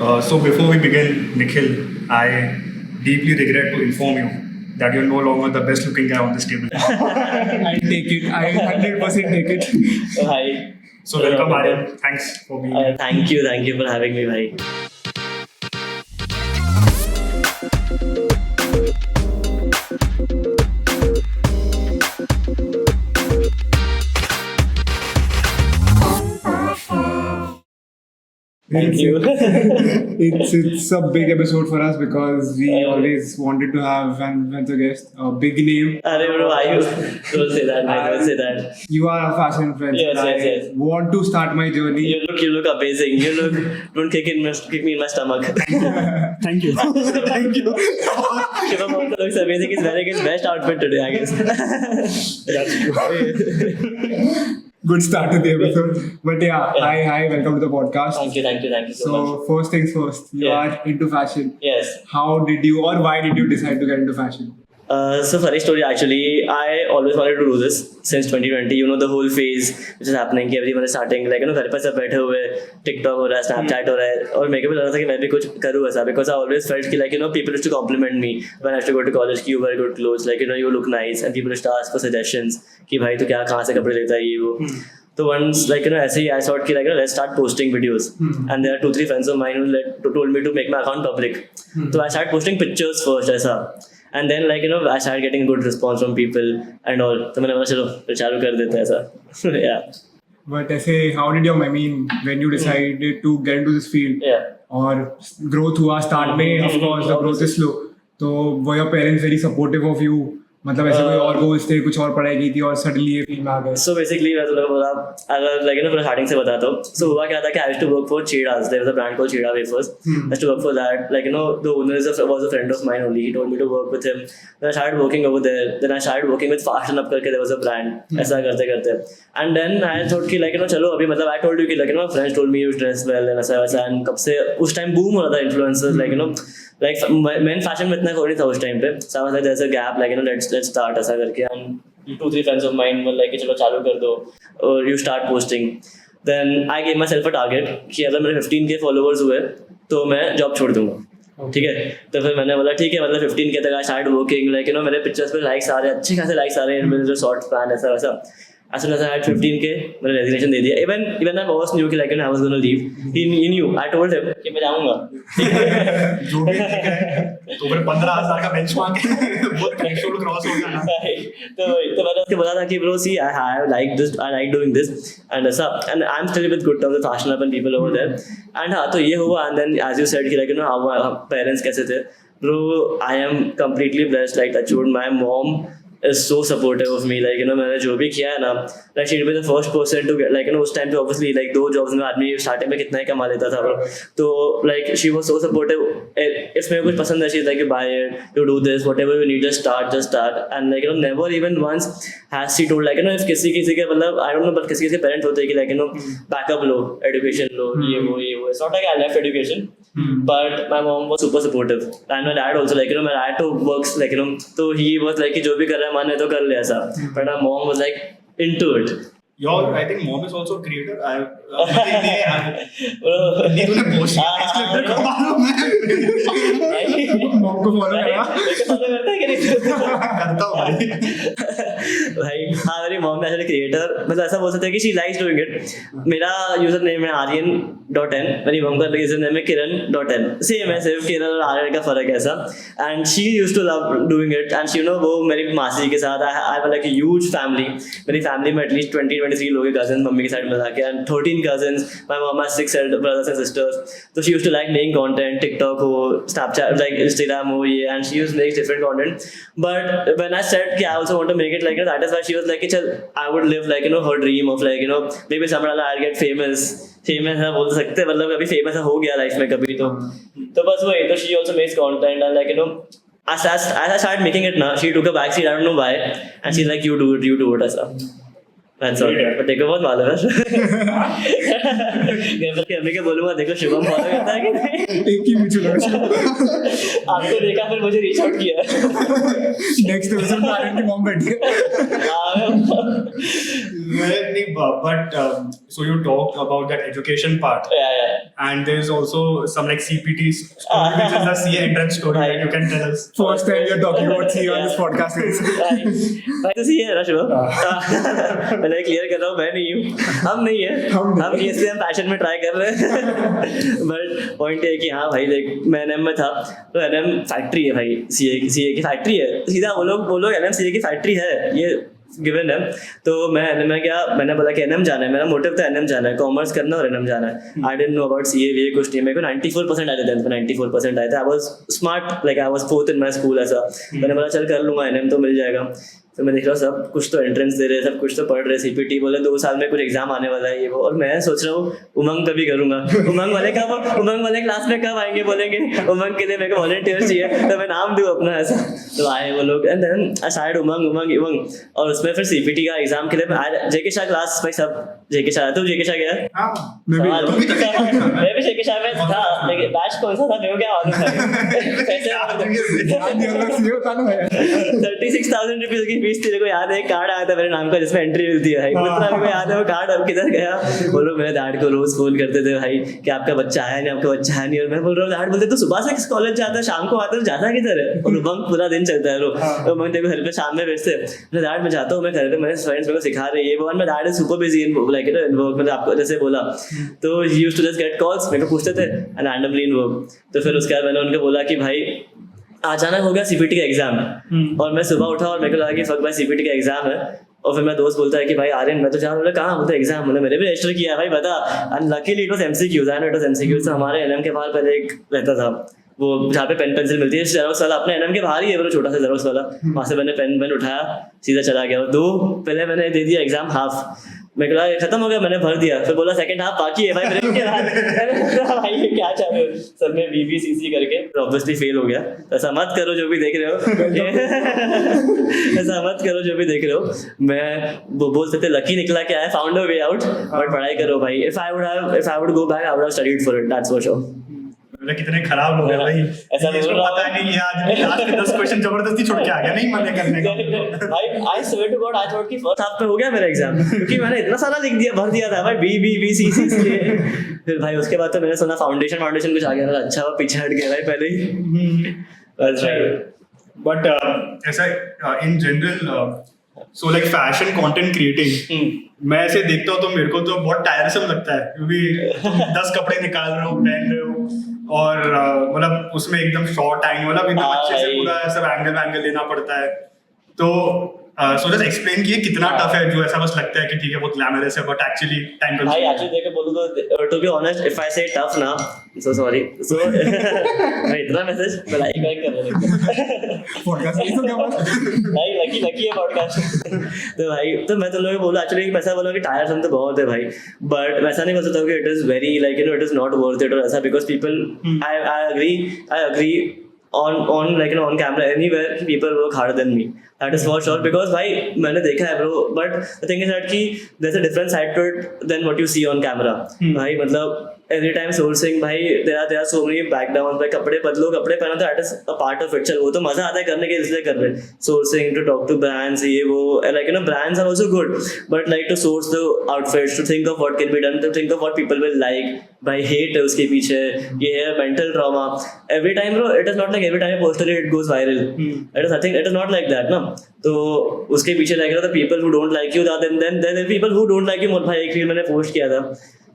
So before we begin, Nikhil, I deeply regret to inform you that you're no longer the best looking guy on this table. I take it. I 100% take it. Hi. So welcome, Aryan. Thanks for being here. Thank you for having me, bhai. Thank you. It's a big episode for us because we always wanted to have as a guest a big name. Arey bro, why you don't say that, man. Don't say that. You are a fashion influencer. Yes. I want to start my journey. You look amazing. Don't kick me in my stomach. Thank you. Thank you. Shivam also looks amazing. He's wearing his best outfit today, I guess. That's true. Good start to the episode. But yeah, hi, welcome to the podcast. Thank you so much. So first things first, you are into fashion. Yes. How did you or why did you decide to get into fashion? So funny story actually, I always wanted to do this since 2020. You know the whole phase which is happening, everyone is starting like घर पर सब बैठे हुए TikTok हो रहा है, Snapchat हो रहा है और मेरे को भी लग रहा था कि मैं भी कुछ करूँ ऐसा because I always felt कि people used to compliment me when I used to go to college कि you wear good clothes, you look nice and people used to ask for suggestions कि भाई तू क्या कहाँ से कपड़े लेता है ये वो. So once ऐसे ही I thought कि let's start posting videos and there are 2-3 friends of mine who told me to make my account public. So I started posting pictures first ऐसा. And then I started getting good response from people and all. तो मैंने बोला चलो चालू कर देते हैं ऐसा. Yeah. But how did when you decided to get into this field? Yeah. Or growth हुआ start में, of course the growth is slow. तो were your parents very supportive of you? मतलब ऐसे कोई और goals थे, कुछ और पढ़ाई की थी और suddenly ये फील्ड में आ गए. So basically मैं तो बोला अगर पूरा starting से बताता हूँ. So हुआ क्या था कि I used to work for Cheetahs. There was a brand called Cheetah Wafers. I used to work for that. The owner was a friend of mine only. He told me to work with him. Then I started working over there. Then I started working with Fashion Up करके there was a brand. ऐसा करते. And then I thought कि चलो अभी I told you कि my friends told me you dress well and ऐसा and कब से उस time boom हो रहा था influencers men fashion में इतना कोई नहीं था उस time पे. So I was like there's a gap let's start ऐसा करके and 2-3 friends of mine were like चलो चालू कर दो or you start posting. Then I gave myself a target कि अगर मेरे 15K followers हुए तो मैं जॉब छोड़ दूंगा. ठीक है तो फिर मैंने बोला ठीक है 15K तक I started working मेरे पिक्चर्स पे लाइक्स आ रहे हैं अच्छे खासे लाइक्स आ रहे हैं मेरे जो शॉर्ट स्पैन ऐसा वैसा. As soon as I had 15K, मैंने रेजिग्नेशन दे दिया. Even my boss knew कि I was going to leave. He knew. I told him कि मैं जाऊँगा. जो भी तो फिर 15,000 का बेंचमार्क है वो थ्रेशोल्ड क्रॉस हो गया ना. तो मैंने उसके बोला था कि bro see I like this, I like doing this and I'm still with good terms with Fashion Up and people over there. And हाँ तो ये हुआ and then as you said कि how parents कैसे थे. Bro I am completely blessed touchwood my mom is so supportive of me मैंने जो भी किया है ना she'll be the first person to get उस time पे obviously 2 jobs में आदमी starting में कितना ही कमा लेता था तो she was so supportive. If मेरे कुछ पसंद है she's like buy it, you do this, whatever you need just start and never even once has she told if किसी के I don't know but किसी के parents होते हैं कि backup लो education लो ये वो it's not like I left education but my mom was super supportive and my dad also my dad too works so he was कि जो भी कर रहा है माने तो कर ले ऐसा but my mom was into it. I think mom is also a creator. नहीं तूने पोस्ट मॉम को फॉलो करता है कि नहीं करता हूँ भाई. हाँ मेरी मॉम एक्चुअली क्रिएटर ऐसा बोल सकते हैं कि शी लाइक्स डूइंग इट. मेरा यूजर नेम है Aryan.n. मेरी मॉम का यूजर नेम है Kiran.n. सेम है सिर्फ किरण और आर्यन का फर्क है ऐसा. And she used to love doing it and वो मेरी मासी के साथ I have a huge family. मेरी फैमिली में एटलीस्ट 20-23 लोग कजन मम्मी के साइड में जाके and 13 cousins. My mom has 6 brothers and sisters. So she used to making content, TikTok ho, Snapchat, Instagram ho ye, and she used to make different content. But when I said I also want to make it that is why she was I would live her dream of maybe someday I'll get famous है बोल सकते हैं अभी famous हो गया life में कभी तो बस वही तो she also makes content and as I started making it now she took a backseat I don't know why and she's like you do it ऐसा. That's all. But देखो बहुत मालूम है. घर के अम्मी के बोलूँगा देखो शुभम फॉलो करता है कि नहीं. एक ही मुझे लगा. आपको देखा फिर मुझे रीच आउट किया. नेक्स्ट एपिसोड में आर्यन की मॉम बैठी है. But so you talked about that education part, Yeah. and there's also some like CPT story, which is the CA entrance story that you can tell us. First time you're talking about CA on this podcast, guys. भाई तो सही है ना शुभ मैं clear कर रहा हूँ मैं नहीं हूँ हम नहीं है हम इसलिए हम पैशन में ट्राई कर रहे हैं बट पॉइंट है कि हाँ भाई देख मैं एनएम में था तो एनएम फैक्ट्री है भाई सीए की फैक्ट्री है सीधा वो लोग एनएम सीए की फैक्ट्री है ये गिवन है तो मैं एनएम में क्या मैंने बोला कि एनएम जाना है मेरा मोटिव था एनएम जाना है कॉमर्स करना और एनएम जाना है I didn't know about CA कुछ नहीं मेरे को 94% आए थे 94% आए थे I was smart like I was fourth in my school ऐसा मैंने बोला चल कर लूंगा एनएम तो मिल जाएगा तो मैं देख रहा हूँ सब कुछ तो एंट्रेंस दे रहे हैं सब कुछ तो पढ़ रहे सीपीटी बोले 2 साल में कुछ एग्जाम आने वाला है ये वो और मैं सोच रहा हूँ उमंग कभी करूंगा उमंग वाले क्लास में कब आएंगे बोलेंगे उमंग के लिए मेरे को वॉलंटियर चाहिए तो मैं नाम दूँ अपना ऐसा तो आए वो लोग एंड देन आई स्टार्टेड उमंग और उसमें फिर सीपीटी का एग्जाम के लिए जेके शाह क्लास भाई सब जेके शाह तुम जेके शाह गया मैं भी जेके शाह में था लेकिन बैच कौन सा था मेरे को क्या मालूम था 36,000 रुपीज की फीस तेरे को याद है कार्ड आया था मेरे नाम का जिसमें एंट्री मिलती है भाई मतलब मेरे को याद है वो कार्ड अब किधर गया वो लोग मेरे डैड को रोज फोन करते थे भाई कि आपका बच्चा है नहीं आपका बच्चा है नहीं और मैं बोल रहा हूँ डैड बोलते तो सुबह से कॉलेज जाता है शाम को आता है जाता किधर है और बंक पूरा दिन चलता है तो मैं तेरे को घर पे शाम में भेजते मैं डैड में जाता हूँ मैं घर पे मेरे फ्रेंड्स मेरे को सिखा रहे हैं ये वो मैं dad is super busy in like in work मतलब आपको जैसे बोला तो he used to just get calls मेरे को पूछते थे एंड रैंडमली इन वर्क तो फिर उसके बाद मैंने उनको बोला कि भाई अचानक हो गया सीपीटी का एग्जाम और मैं सुबह उठा और मेरे को लगा कि फक भाई सीपीटी का एग्जाम है और फिर मेरा दोस्त बोलता है कि भाई आर्यन मैं तो जा बोला कहाँ बोलता एग्जाम बोला मेरे भी रजिस्टर किया भाई बता and luckily it was MCQs and it was MCQs तो हमारे एनएम के बाहर पहले एक रहता था वो जहाँ पे पेन पेंसिल मिलती है जेरोक्स वाला अपने एनएम के बाहर ही है वो छोटा सा जेरोक्स वाला वहाँ से मैंने पेन उठाया सीधा चला गया और 2 पहले मैंने दे दिया एग्जाम हाफ मेरे को खत्म हो गया मैंने भर दिया फिर बोला सेकंड हाफ बाकी है भाई मेरे के भाई क्या चाह रहे हो सब में बीबीसीसी करके ऑब्वियसली फेल हो गया ऐसा मत करो जो भी देख रहे हो ऐसा मत करो जो भी देख रहे हो मैं वो बोलते थे लकी निकला क्या है found a way out but पढ़ाई करो भाई if I would go back I would have studied for it that's for sure कितने खराब लोग हैं भाई ऐसा इसको पता नहीं है आज लास्ट के 10 क्वेश्चन जबरदस्ती छोड़ के आ गया नहीं मजे करने का भाई आई स्वेयर टू गॉड आज थोड़ा कि फर्स्ट हाफ में हो गया मेरा एग्जाम क्योंकि मैंने इतना सारा लिख दिया भर दिया था भाई बी सी फिर भाई उसके बाद तो मैंने सुना फाउंडेशन कुछ आ गया अच्छा वो पीछे हट गया भाई पहले ही बट ऐसा in general so like fashion content creating मैं ऐसे देखता हूँ तो मेरे को तो बहुत टायरसम लगता है क्योंकि तुम 10 कपड़े निकाल रहे हो पहन रहे हो और मतलब उसमें एकदम शॉर्ट टाइम मतलब एकदम अच्छे से पूरा सब एंगल लेना पड़ता है तो सो जस्ट एक्सप्लेन किए कितना टफ है जो ऐसा बस लगता है कि ठीक है बहुत ग्लैमरस है बट एक्चुअली टाइम भाई एक्चुअली देख के बोलूं तो to be honest if I say tough ना सो सॉरी सो मैं इतना मैसेज मैं लाइक कर रहा हूं पॉडकास्ट नहीं तो क्या बात भाई लकी है पॉडकास्ट तो भाई तो मैं तो लोगों को बोला एक्चुअली ऐसा बोला कि टायर हम तो बहुत है भाई बट वैसा नहीं बोल सकता कि it is very like it is not worth it और ऐसा because people I agree on like on camera anywhere people work harder than me that is for sure because भाई मैंने देखा है bro but the thing is that कि there's a different side to it than what you see on camera भाई मतलब every time sourcing भाई there are so many backgrounds भाई कपड़े बदलो कपड़े पहनो तो that is a part of it चल वो तो मजा आता है करने के इसलिए कर रहे sourcing to talk to brands ये वो like brands are also good but like to source the outfits to think of what can be done to think of what people will like भाई hate है उसके पीछे ये है mental trauma every time bro it is not like every time you post it goes viral I think it is not like that ना तो उसके पीछे like the people who don't like you then there are people who don't like you भाई एक reel मैंने post किया था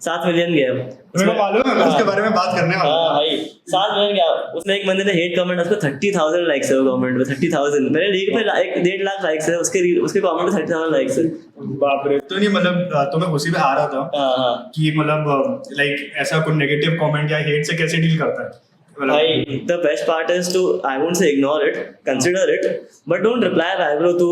7 million गया मेरे को मालूम है मैं उसके बारे में बात करने वाला हां भाई 7 मिलियन गया उसमें एक बंदे ने हेट कमेंट उसको 30,000 लाइक्स है वो कमेंट में 30,000 मेरे रील पे 1.5 लाख लाइक्स है उसके कमेंट में 30,000 लाइक्स है बाप रे तो नहीं मतलब तो मैं उसी पे आ रहा था हां कि मतलब लाइक ऐसा कोई नेगेटिव कमेंट या हेट से कैसे डील करता है भाई the best part is to I won't say ignore it consider it but don't reply back bro to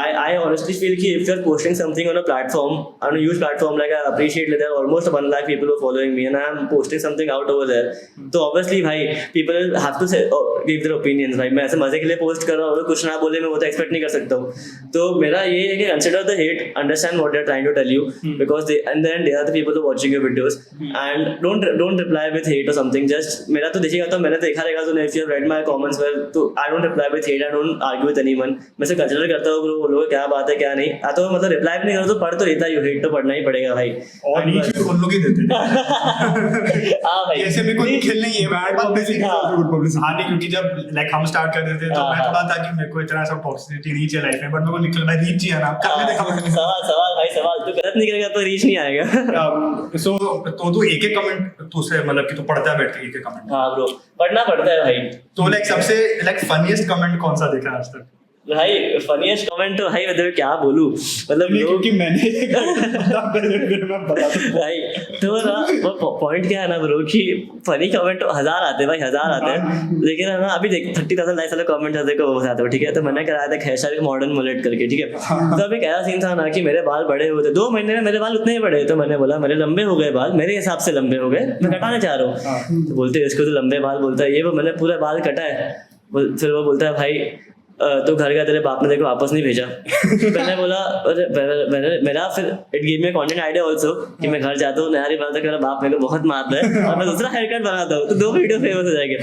I honestly feel कि if you're posting something on a platform on a huge platform like I appreciate that there are almost 1 lakh people who are following me and I am posting something out over there तो obviously भाई people have to say give their opinions भाई मैं ऐसे मजे के लिए post कर रहा हूँ कुछ ना बोले मैं वो तो एक्सपेक्ट नहीं कर सकता हूँ तो मेरा ये है कि consider the hate understand what they're trying to tell you because they and then they are the people who are watching your videos and don't reply with hate or something just मेरा तो भेजेगा तो मैंने देखा रहेगा तूने, if you have read my comments well, तो I don't reply with hate, I don't argue with anyone. मैं से कंसिडर करता हूँ ब्रो, लोग क्या बात है क्या नहीं, तो मतलब रिप्लाई भी नहीं करो तो पढ़ तो लेता ही, हेट तो पढ़ना ही पड़ेगा भाई। और नीचे उन लोग ही देते हैं। हाँ भाई, ऐसे में कोई खेल नहीं है, Bad बात publicity नहीं। is also good publicity. हाँ नहीं, क्योंकि जब लाइक हम स्टार्ट करते थे तो मैं थोड़ा था कि मेरे को इतना सब टॉक्सिसिटी नहीं चाहिए लाइफ में, बट मेरे को निकल मैं रीच चाहिए ना करने दे कमेंट। सवाल भाई सवाल, तू गलत नहीं करेगा तो रीच नहीं आएगा। सो तो तू एक एक कमेंट तू से मतलब कि तू पढ़ता है बैठ के एक एक कमेंट, हाँ ब्रो, पढ़ना पड़ता है भाई। तो लाइक सबसे लाइक फनीएस्ट कमेंट कौन सा देखा आज तक? भाई फनीएस्ट कमेंट तो भाई मतलब क्या बोलूं, मतलब नहीं, लोग क्योंकि मैंने फिर मैं बता दूं। भाई तो ना वो पॉइंट क्या है ना ब्रो कि फनी कमेंट तो 1000 आते हैं भाई, 1000 आते हैं, लेकिन है ना अभी देख 30,000 लाइक्स वाले कमेंट आते को वो आते हो, ठीक है। तो मैंने कराया था खैशर मॉडर्न मुलेट करके, ठीक है। तो अभी क्या सीन था ना कि मेरे बाल बड़े हुए थे, 2 महीने में मेरे बाल उतने ही बड़े, तो मैंने बोला मेरे लंबे हो गए बाल, मेरे हिसाब से लंबे हो गए, मैं कटाना चाह रहा हूँ। तो बोलते इसको तो लंबे बाल बोलता है ये, वो मैंने पूरा बाल कटाए। फिर वो बोलता है भाई तो घर का तेरे बाप ने देखो वापस नहीं भेजा। मैंने बोला मेरा फिर it give me content idea also कि मैं घर जाता हूँ नया ही बनाता, मेरा बाप मेरे को बहुत मारता है और मैं दूसरा हेयर कट बनाता हूँ, तो 2 वीडियो फेमस हो जाएंगे।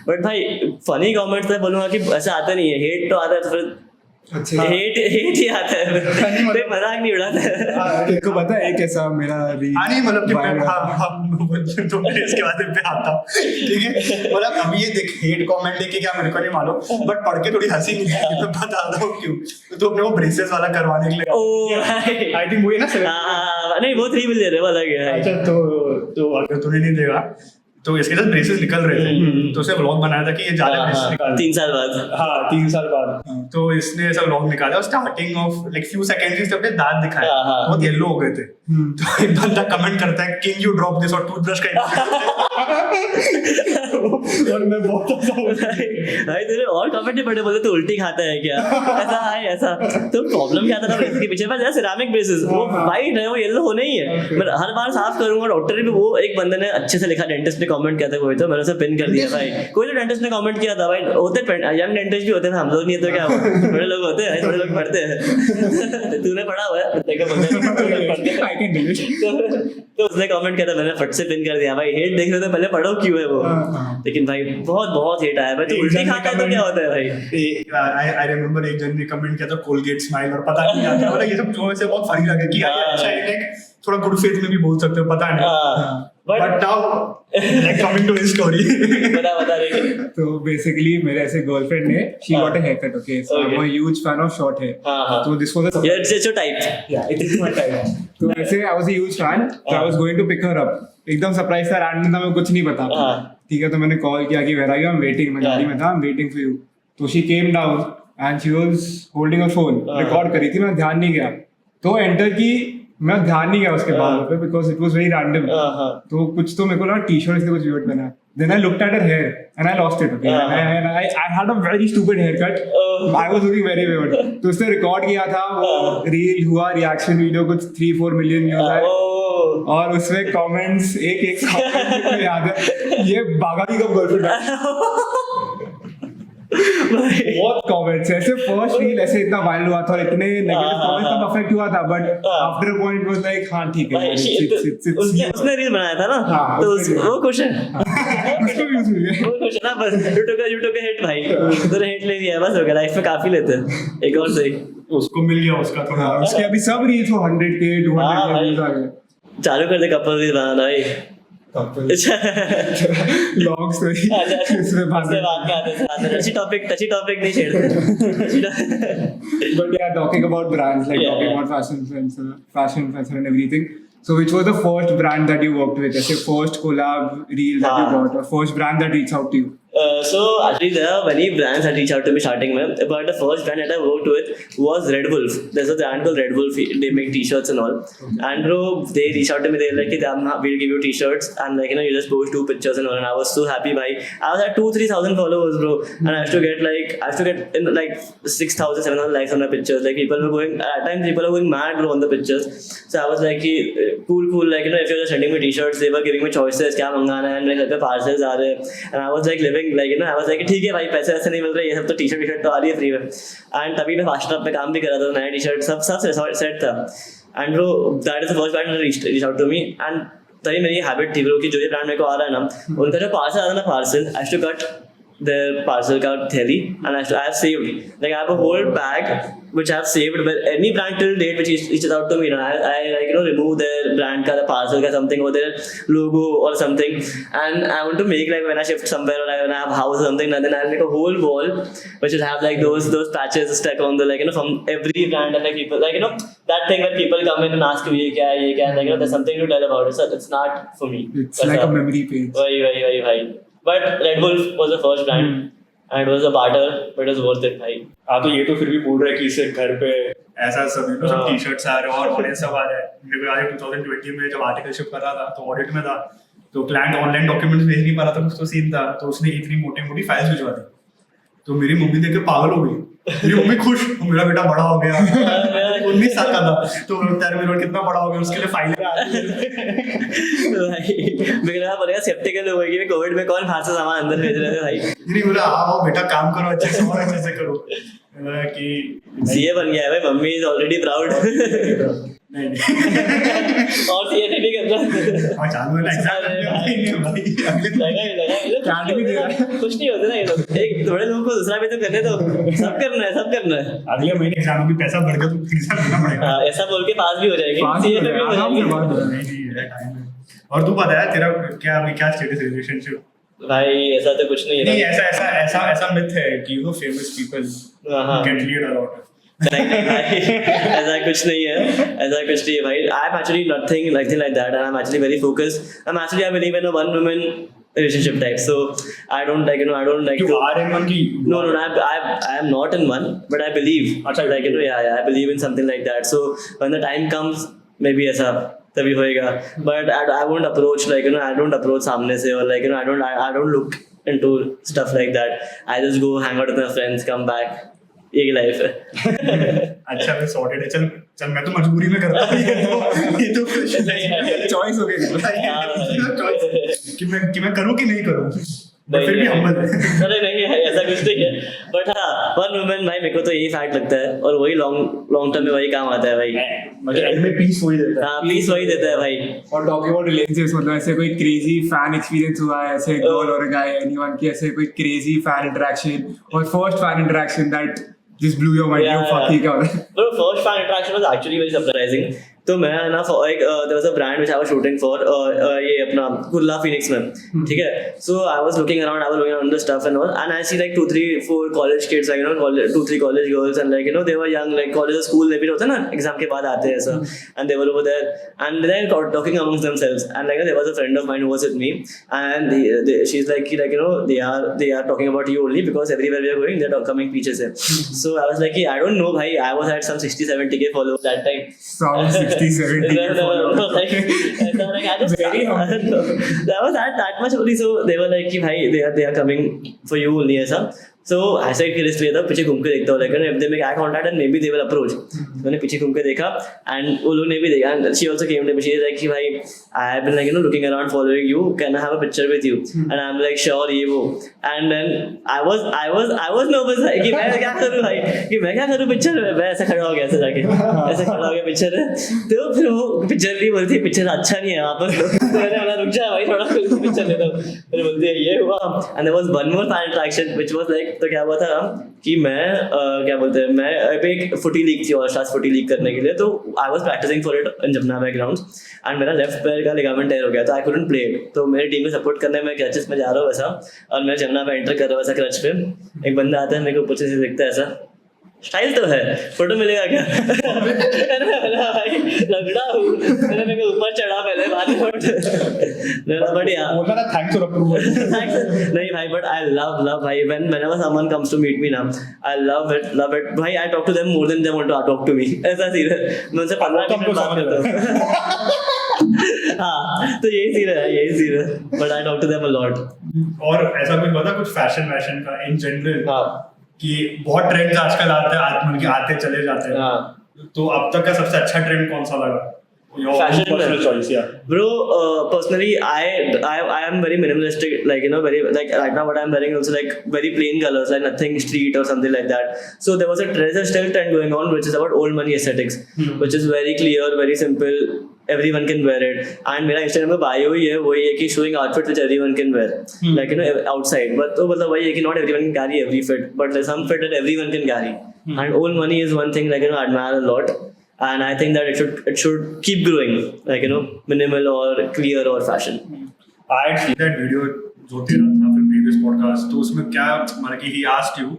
बट भाई फनी कमेंट्स मैं बोलूंगा कि ऐसा आता नहीं है, हेट तो आता है, तो फिर अच्छा हेट ही आता है, कोई मजाक नहीं उड़ाता है। तेरे को पता है कैसा मेरा रील हाँ नहीं मतलब कि मैं viral तो मैं इसके बाद पे आता हूँ, ठीक है। मतलब अभी ये देख हेट कमेंट देख के क्या मेरे को नहीं मालूम, बट पढ़ के थोड़ी हंसी नहीं आई, मैं बताता हूँ क्यों। तो अपने वो ब्रेसेस वाला करवाने के लिए ओ आई थिंक वही ना सर। नहीं वो 3 मिल रहे वाला क्या है। अच्छा तो अगर तूने नहीं देखा तो इसके साथ ब्रेसेस निकल रहे थे, तो उसने व्लॉग बनाया था कि ये जाले ब्रेसेस निकाल 3 साल बाद। हाँ 3 साल बाद। तो इसने ऐसा व्लॉग निकाला और starting of like few seconds इसने अपने दांत दिखाए, बहुत येलो हो गए थे। तो एक बंदा कमेंट करता है किंग यू ड्रॉप दिस और टूथब्रश का और मैं बहुत भाई तेरे और कमेंट नहीं पड़े, बोले तो उल्टी खाता है क्या, ऐसा है ऐसा। तो प्रॉब्लम क्या था ना ब्रेसेस के पीछे, पर सिरामिक ब्रेसेस वो वाइट है, वो येलो होना ही है। मैं हर बार साफ करूंगा, डॉक्टर भी वो एक बंदे ने अच्छे से लिखा, डेंटिस्ट ने कमेंट किया था कोई, तो मैंने उसे पिन कर दिया भाई। कोई तो डेंटिस्ट ने कमेंट किया था भाई, होते यंग डेंटिस्ट भी होते हैं, हम लोग नहीं तो क्या हुआ, बड़े लोग होते हैं, बड़े लोग पढ़ते हैं। तूने पढ़ा हुआ है देखो I can do it. तो उसने कमेंट किया था, मैंने फट से पिन कर दिया भाई। हेट देख रहे हो तो पहले पढ़ो क्यों है वो। लेकिन भाई बहुत हेट आया भाई, तो उल्टी खाता है तो क्या होता है भाई। आई रिमेंबर एक जन ने कमेंट किया था कोलगेट स्माइल, और पता नहीं क्या था, ये सब जो है बहुत फनी लगा कि यार अच्छा है, लाइक थोड़ा गुड फेथ में भी बोल सकते हो, पता नहीं। But now like coming to his story बता रहे तो बेसिकली मेरे ऐसे गर्लफ्रेंड ने she got a hair cut, okay, so I am a huge fan of short hair, तो this was Yeah, it's your type. yeah, it is my type. तो ऐसे I was a huge fan, so I was going to pick her up, एकदम surprise था, random था, मैं कुछ नहीं पता, ठीक है। तो मैंने कॉल किया कि where are you, I am waiting, मैं गाड़ी में था, I am waiting for you. तो she came down and she was holding a phone, record करी थी, मैं ध्यान नहीं गया, तो एंटर की, मैं ध्यान नहीं गया उसके बालों पे because it was very random. तो कुछ तो मेरे को लगा टी-शर्ट इसलिए कुछ वियर्ड पहना है। Then I looked at her hair and I lost it. Okay, and I had a very stupid haircut. I was looking very weird. तो उसने रिकॉर्ड किया था, वो रील हुआ, रिएक्शन वीडियो कुछ 3-4 मिलियन व्यूज आए, और उसमें कमेंट्स एक कमेंट मुझे याद है, ये बागानी का गर्लफ्रेंड है। बहुत कमेंट्स ऐसे, फर्स्ट रील ऐसे इतना वायरल हुआ था और इतने नेगेटिव कमेंट्स तब अफेक्ट हुआ था, but after a point was like हां ठीक है, उसने रील बनाया था ना, तो वो खुश है, उसको व्यूज मिले, वो खुश है ना, बस यूट्यूब का हिट भाई, तूने हिट ले लिया, बस हो गया, लाइफ में काफी लेते हैं, एक और सही उसको मिल गया उसका थोड़ा। उसके अभी सब रील्स 100K 200K व्यूज आ गए। चालू कर दे कपल रील बनाना भाई। लॉन्ग स्टोरी इसमें बात टची टॉपिक नहीं छेड़ते। But yeah, talking about brands, like talking about fashion influencer and everything. So which was the first brand that you worked with? As a first collab reel that you got, or first brand that reached out to you? So actually there are many brands that reached out to me starting with, but the first brand that I worked with was Red Wolf. There's a brand called Red Wolf. They make t-shirts and all. And bro, they reached out to me. They were like, we'll give you t-shirts, and like, you know, you just post 2 pictures and all. And I was so happy. By I was at 2,000-3,000 followers, bro, and I have to get in like 6,000-7,000 likes on my pictures. Like people were going at times, people were going mad, bro, on the pictures. So I was like, cool. Like, you know, if you're just sending me t-shirts, they were giving me choices, क्या मंगाना है, and मेरे घर पे parcels आ रहे हैं, and I was like living like, you know, I was like ठीक है भाई, पैसे ऐसे नहीं मिल रहे, ये सब तो टी-शर्ट तो आ रही है फ्री में। एंड तभी मैं फास्टअप पे काम भी कर रहा था, नया टी-शर्ट सब सेट था। And bro, that is the first brand reach out to me, and तभी मेरी हैबिट थी ब्रो कि जो ये ब्रांड मेरे को आ रहा है ना, उनका जो पार्सल आता है ना, parcel I have to cut their parcel का theli, and I have saved, like I have a whole bag which I have saved with any brand till date which reaches out to me. I like remove their brand ka, the parcel ka something or their logo or something, and I want to make like when I shift somewhere or like when I have a house or something, and then I'll make a whole wall which will have like those patches stuck on the like from every brand, and like people like that thing when people come in and ask you ye kya hai, like there's something to tell about it, so it's not for me. It's like a memory page. Right. But Red Wolf was the first brand, and it was a barter, but it was worth it, भाई. हाँ तो ये तो फिर भी बोल रहा है कि इससे घर पे ऐसा सब सब टी शर्ट्स आ रहे हैं और ये सब आ रहा है. मेरे को आज 2020 में जब आर्टिकलशिप कर रहा था तो ऑडिट में था, तो क्लाइंट ऑनलाइन डॉक्यूमेंट्स भेज नहीं पा रहा था, कुछ तो सीन था, तो उसने इतनी मोटी मोटी फाइल्स भिजवा दी. तो मेरी मम्मी देख के पागल हो गई. मेरी मम्मी खुश, मेरा बेटा बड़ा हो गया, 19 साल का था, तो मेरा कितना बड़ा हो गया, उसके लिए फाइलें आ रही है. मेरे को पड़ेगा स्केप्टिकल हो गई कि कोविड में कौन बाहर से सामान अंदर भेज रहे थे भाई. नहीं बोला आओ बेटा काम करो अच्छे से और अच्छे से करो कि सीए बन गया है भाई, मम्मी इज ऑलरेडी प्राउड. नहीं और सीए नहीं कर रहा. और चालू है एग्जाम लगा भी दे रहा है. कुछ नहीं होता ना ये लोग, एक थोड़े लोगों को दूसरा भी तो करने दो. सब करना है. अगले महीने एग्जाम की पैसा बढ़ गया तो एग्जाम देना पड़ेगा. हां ऐसा बोल के पास भी हो जाएगी, सीए में भी हो जाएगी. और तू बता यार तेरा क्या स्टेटस रिलेशनशिप? भाई ऐसा तो कुछ नहीं है. नहीं ऐसा मिथ है कि famous people get laid a lot. नहीं भाई ऐसा कुछ नहीं है भाई. I am actually nothing like that, and I'm actually very focused. I believe in a one woman relationship type, so I don't like You are in one ki? No, I am not in one, but I believe like I believe in something like that. So when the time comes, maybe ऐसा तभी होएगा. But I won't approach I don't approach सामने से, or like I don't look into stuff like that. I just go hang out with my friends, come back. यही life है. अच्छा मैं sorted है. चल मैं तो मजबूरी में करता हूं. ये तो चॉइस हो गई कि मैं करूं कि नहीं करूं. फिर भी हम्बल है. अरे नहीं है ऐसा कुछ नहीं है. बट हाँ वन वुमन भाई मेरे को तो यही फैक्ट लगता है, और वही लॉन्ग टर्म में वही काम आता है भाई. मतलब एंड में पीस वही देता है. हाँ पीस वही देता है भाई. और टॉकिंग अबाउट रिलेशनशिप्स, मतलब ऐसे कोई क्रेजी फैन एक्सपीरियंस हुआ है ऐसे गर्ल और गाय, एनीवन की ऐसे कोई क्रेजी फैन इंटरेक्शन और first fan interaction that just blew your mind? Fuck क्या हो रहा है? Bro, first fan interaction was actually very surprising. तो मैं ना there was a brand which I was shooting for ये अपना कुल्ला फिनिक्स में, ठीक है. So I was looking around the stuff and all, and I see like 2, 3, 4 college kids, like 2, 3 college girls, and like they were young, like college or school level होता है ना, exam के बाद आते हैं ऐसा, and they were over there and they were talking amongst themselves, and like there was a friend of mine who was with me, and she's like they are talking about you only because everywhere we are going they're coming पीछे से. So I was like I don't know भाई, I was at some 60-70K followers that time. Some 60-70K followers. Like I just very that was that much only. So they were like कि भाई they are coming for you only ऐसा. So ऐसा एक risk लिया था, पीछे घूम के देखता हूँ लेकिन if they make eye contact and maybe they will approach. मैंने पीछे घूम के देखा and वो लोग ने भी देखा, and she also came to me. She is like कि भाई I have been like looking around following you, can I have a picture with you? And I'm like sure ये वो. And then I was nervous कि मैं क्या करूँ भाई, कि मैं क्या करूँ पिक्चर में. मैं ऐसे खड़ा हो गया ऐसे जाके, ऐसे खड़ा हो गया पिक्चर है. तो फिर वो पिक्चर भी बोलती है पिक्चर अच्छा नहीं है वहाँ पर. मैंने बोला रुक जा भाई थोड़ा पिक्चर ले लो. फिर बोलती है ये हुआ. And there was one more fan interaction which was like तो क्या हुआ था कि मैं क्या बोलते हैं मैं एक फुटी लीग थी और शायद फुटी लीग करने के लिए, तो I was practicing for it in Jamuna background, and मेरा लेफ्ट पैर का लिगामेंट टेयर हो गया, तो आई कुडंट प्ले इट. तो मेरी टीम को सपोर्ट करने में क्रचेस में जा रहा हूँ वैसा, और मैं जमुना में एंटर कर रहा हूँ वैसा क्रच पे. एक बंदा आता है मेरे को पीछे से देखता है ऐसा, स्टाइल तो है, फोटो मिलेगा क्या? भाई लगड़ा हूँ, मैंने मेरे को ऊपर चढ़ा पहले बाद में बट यार बोलना था थैंक्स फॉर अप्रूवल. नहीं भाई बट आई लव भाई whenever someone comes to meet me now I love it भाई. I talk to them more than they want to talk to me. ऐसा सीन है, मैं उनसे 15 मिनट बात करता हूँ. हाँ तो यही सीन है but I talk to them a lot. और ऐसा कुछ पता कुछ फैशन का इन जनरल हाँ कि बहुत ट्रेंड्स आजकल आते चले जाते हैं. हाँ तो अब तक का सबसे अच्छा ट्रेंड कौन सा लगा? Your Fashion personal choice, yeah. Bro, personally, I am very minimalistic. Like very like right now, what I'm wearing also like very plain colors, like nothing street or something like that. So there was a still trend going on, which is about old money aesthetics, which is very clear, very simple, everyone can wear it. And मेरा Instagram में bio ही है वही है कि showing outfits which everyone can wear, like outside. But तो मतलब वही है कि not everyone can carry every fit, but there's some fit that everyone can carry. And old money is one thing like I admire a lot, and I think that it should keep growing, like minimal or clear or fashion. I had seen that video जो तेरा था फिर previous podcast, तो उसमें क्या मतलब कि he asked you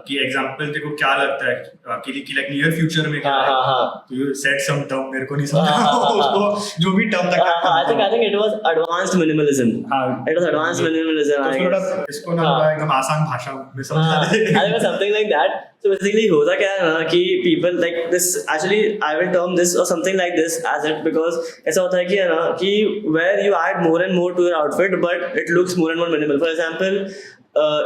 कि एग्जांपल देखो क्या लगता है कि लाइक नियर फ्यूचर में क्या तो यू सेड सम टर्म मेरे को नहीं समझ उसको जो भी टर्म लगता है I think it was advanced minimalism. It was advanced minimalism. तो थोड़ा इसको ना एकदम आसान भाषा में समझा दे I think something like that. So basically होता क्या है ना कि people like this, actually I will term this or something like this as it, because ऐसा होता है कि है ना कि where you add more and more to your outfit but it looks more and more minimal. For example,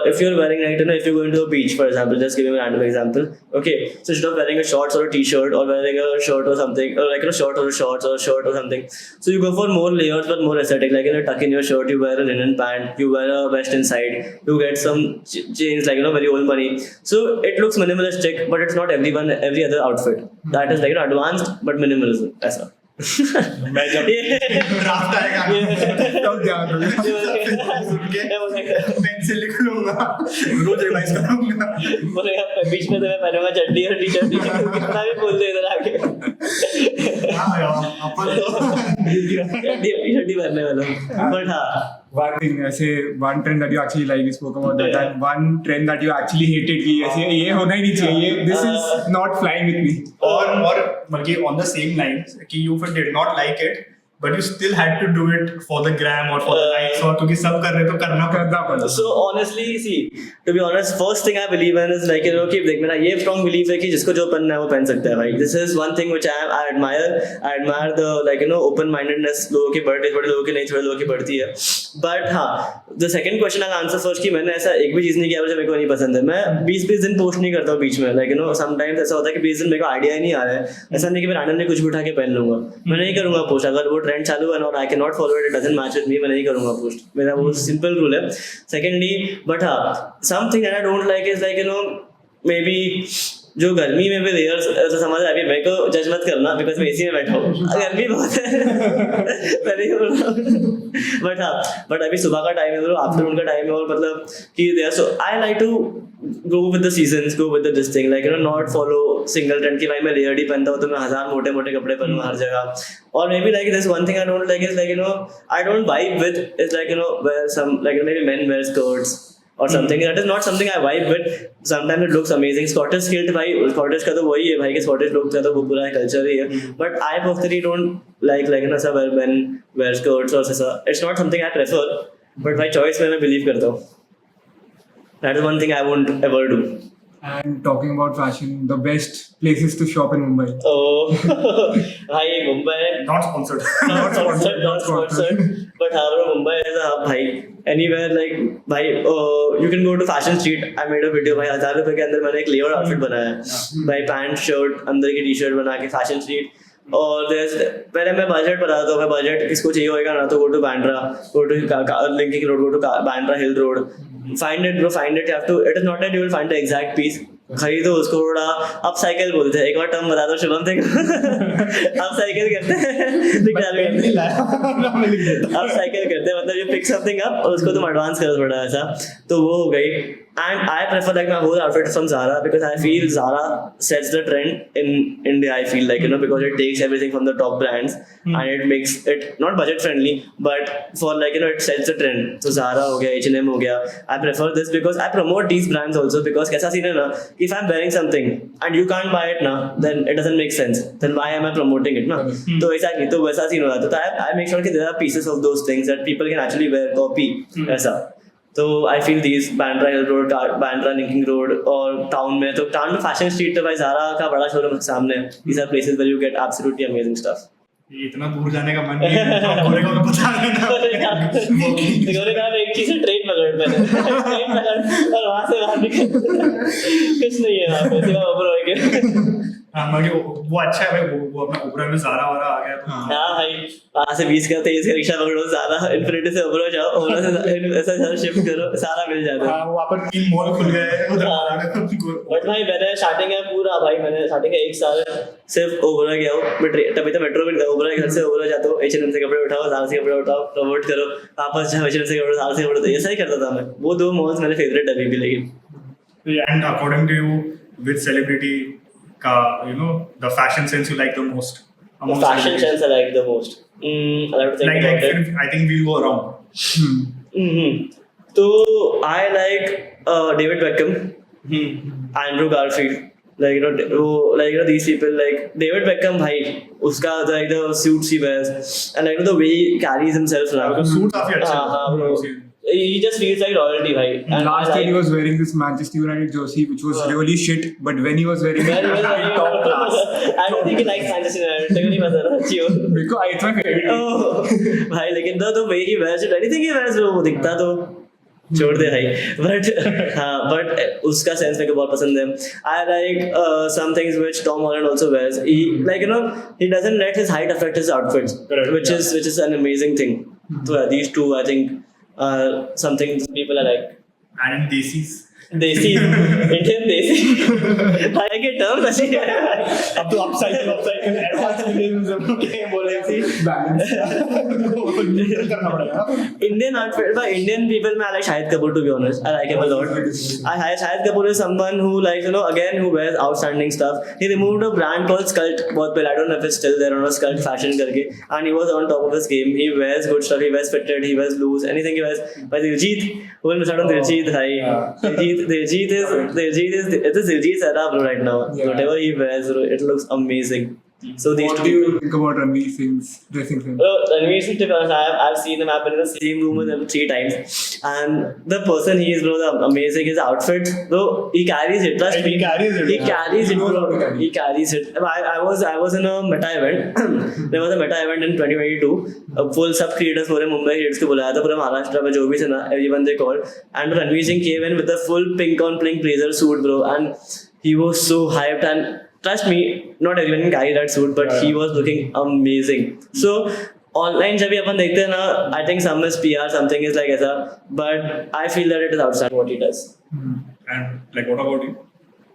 if you're wearing like if you're going to a beach, for example, just giving a random example, okay, so instead of wearing a shorts or a t-shirt or wearing a shirt or something, or like a short or a shorts or a shirt or something, so you go for more layers but more aesthetic, like tuck in your shirt, you wear a linen pant, you wear a vest inside, you get some chains like very old money, so it looks minimalistic but it's not every other outfit. That is like advanced but minimalism ऐसा. मैं जब draft आएगा तब ध्यान दूंगा सुन के pen से लिख लूंगा रोज रिवाइज करूंगा बोलेगा बीच में तो मैं पहनूंगा चड्डी और टी-शर्ट कितना भी बोल दे इधर आके हां यार अपन चड्डी टी-शर्ट ही पहनने वाला बट हां one thing ऐसे one trend that you actually like, you spoke about that, and one trend that you actually hated कि ऐसे ये होना ही नहीं चाहिए, this is not flying with me. और मतलब on the same lines कि you did not like it but you still had to do it for the gram or for the likes और क्योंकि सब कर रहे तो करना पड़ता. So honestly, see, to be honest, first thing I believe in is like कि देख मेरा ये strong belief है कि जिसको जो पहनना है वो पहन सकता है भाई. This is one thing which I admire. I admire the like open mindedness लोगों की बढ़ती थोड़े लोगों की नहीं थोड़े लोगों की बढ़ती है. But हाँ, the second question I'll answer first कि मैंने ऐसा एक भी चीज़ नहीं किया जो मेरे को नहीं पसंद है. मैं 20-20 दिन पोस्ट नहीं करता हूँ बीच में, like sometimes ऐसा होता है कि 20 दिन मेरे को आइडिया ही नहीं आ रहा है. ऐसा नहीं कि मैं randomly कुछ भी उठा के पहन लूंगा. मैं नहीं करूँगा पोस्ट अगर वो ट्रेंड चालू है और I can not follow it, it doesn't match with me, मैं नहीं करूँगा पोस्ट. मेरा वो सिंपल रूल है. सेकेंडली बट हाँ, something that I don't like is like may be जो गर्मी में भी लेयर्स तो समझ आ गई. मेरे को जज मत करना बिकॉज मैं एसी में बैठा हूँ, गर्मी बहुत है मैं नहीं बोल रहा हूँ. बट हाँ, बट अभी सुबह का टाइम है, आफ्टरनून का टाइम है और मतलब कि there so I like to go with the seasons, go with this thing, like not follow single trend कि भाई मैं layered ही पहनता हूँ तो मैं 1000 मोटे मोटे कपड़े पहनूँ हर जगह. और maybe like this one thing I don't like is like I don't vibe with is like where some like maybe men wear skirts or something. That is not something I vibe with. Sometimes it looks amazing. Scottish kilt भाई, Scottish का तो वही है भाई कि Scottish लोग का तो वो पूरा culture ही है. But I personally don't like ऐसा where men wear skirts or ऐसा. It's not something I prefer. But by choice मैं believe करता हूँ. That is one thing I won't ever do. And talking about fashion, the best places to shop in Mumbai. Oh, भाई Mumbai not sponsored not sponsored. But however, Mumbai is a hub भाई. Anywhere like भाई you can go to Fashion Street. I made a video भाई 1000 रुपए के अंदर मैंने एक layered outfit बनाया है भाई, पैंट शर्ट अंदर की टी-शर्ट बना के Fashion Street. और पहले मैं बजट बता दूँ, मैं बजट किसको चाहिए होगा ना तो go to Bandra, go to Linking Road, go to Bandra Hill Road, find it bro, find it. You have to, it is not that you will find the exact piece, खरीदो उसको. थोड़ा अपसाइकिल बोलते हैं, एक बार टर्म बता दो शुभम थे अपसाइकिल करते हैं अपसाइकिल करते हैं मतलब you pick something up और उसको तुम एडवांस करो थोड़ा ऐसा, तो वो हो गई. And I prefer like my whole outfit from Zara because I feel Zara sets the trend in India. I feel like because it takes everything from the top brands and it makes it not budget friendly, but for like it sets the trend. So Zara हो गया, H&M हो गया. I prefer this because I promote these brands also because कैसा scene है ना, if I'm wearing something and you can't buy it ना, then it doesn't make sense. Then why am I promoting it ना? तो exactly, तो वैसा scene हो जाता है. तो I make sure कि there are pieces of those things that people can actually wear, copy ऐसा. तो I feel these Bandra Hill road, Bandra linking road और टाउन में, तो टाउन में फैशन स्ट्रीट तो भाई ज़ारा का बड़ा शोरूम सामने है. These are places where you get absolutely amazing stuff. इतना दूर जाने का मन नहीं है तो गोरे को बता देना. गोरे का एक चीज से ट्रेन पकड़ मैंने ट्रेन पकड़ और वहां से बाहर निकल कुछ नहीं है वहां पे सिर्फ ऊपर होके. बाकी वो अच्छा है भाई, वो अपना ओबरा में ज़ारा वारा आ गया तो हाँ भाई, वहाँ से 20 का 23 का रिक्शा पकड़ो, सारा इन्फिनिटी से ओबरो जाओ, ओबरो से ऐसा सारा शिफ्ट करो, सारा मिल जाता है। हाँ, वहाँ पर 3 मॉल खुल गए हैं उधर हाँ। को बट भाई मैंने स्टार्टिंग है पूरा भाई, मैंने स्टार्टिंग का 1 साल सिर्फ ओबरा गया हूँ, तभी तो मेट्रो में ओबरा घर से ओबरा जाता हूँ, H&M से कपड़े उठाओ, ज़ारा से कपड़े उठाओ, प्रमोट करो, वापस जाओ H&M से कपड़े, ज़ारा से कपड़े, ऐसा ही करता था मैं। वो 2 मॉल्स मेरे फेवरेट अभी भी। लेकिन And according to you, which celebrity ka, you know, the fashion sense you like the most? among fashion celebrities? sense I like the most. I have to think Like about it. I think we'll go around. So I like David Beckham, Andrew Garfield. Like these people, like David Beckham, bhai, uska like the suits he wears and like the way he carries himself now. The suit काफी अच्छा हाँ, है. bro. He just feels like royalty, bhai. And last year he was wearing this Manchester United jersey, which was really shit. But when he was wearing it, top class. I don't think he likes Manchester United. तेरे को नहीं पता ना, चियो. Because it's my favorite. Oh, भाई लेकिन the way he wears it, anything he wears, वो दिखता तो छोड़ दे भाई. But उसका सेंस मेरे को बहुत पसंद है. I like some things which Tom Holland also wears. He like he doesn't let his height affect his outfits, Correct, which is an amazing thing. So these two I think something people are like. And in Desis. देसी Indian देसी भाई के term ऐसे अब तो upcycle advance millennium के बोले थी Balance. करना पड़ेगा. Indian outfit by Indian people I like Shahid Kapoor, to be honest. I like him a lot. Shahid Kapoor is someone who likes again who wears outstanding stuff. He removed a brand called Skult बहुत पहले, I don't know if it's still there or not, Skult Fashion करके, and he was on top of his game. He wears good stuff, he wears fitted, he wears loose, anything he wears. But Diljit, who will miss out on Diljit, bhai. Diljit is it is Diljit's era, bro, right now. Yeah. Whatever he wears, bro, it looks amazing. So these What two do you people. think about Ranveer Singh's dressing sense? Ranveer Singh, to be honest, I've seen him. I've been in the same room with him 3 times, and the person he is, bro, the amazing. His outfit, bro, he carries it. Trust me, He carries it. He carries it, knows bro. how to carry it. He carries it. I was in a Meta event. There was a Meta event in 2022. Full sub creators पूरे Mumbai hits को बुलाया था, पूरे महाराष्ट्र में जो भी थे ना, everyone they called. And Ranveer Singh came in with a full pink on pink blazer suit, bro, and he was so hyped. And trust me, not everyone can carry that suit, but he was looking amazing. So online जब भी अपन देखते हैं ना, I think some is PR, something is like ऐसा, but I feel that it is outstanding what he does. And like what about you?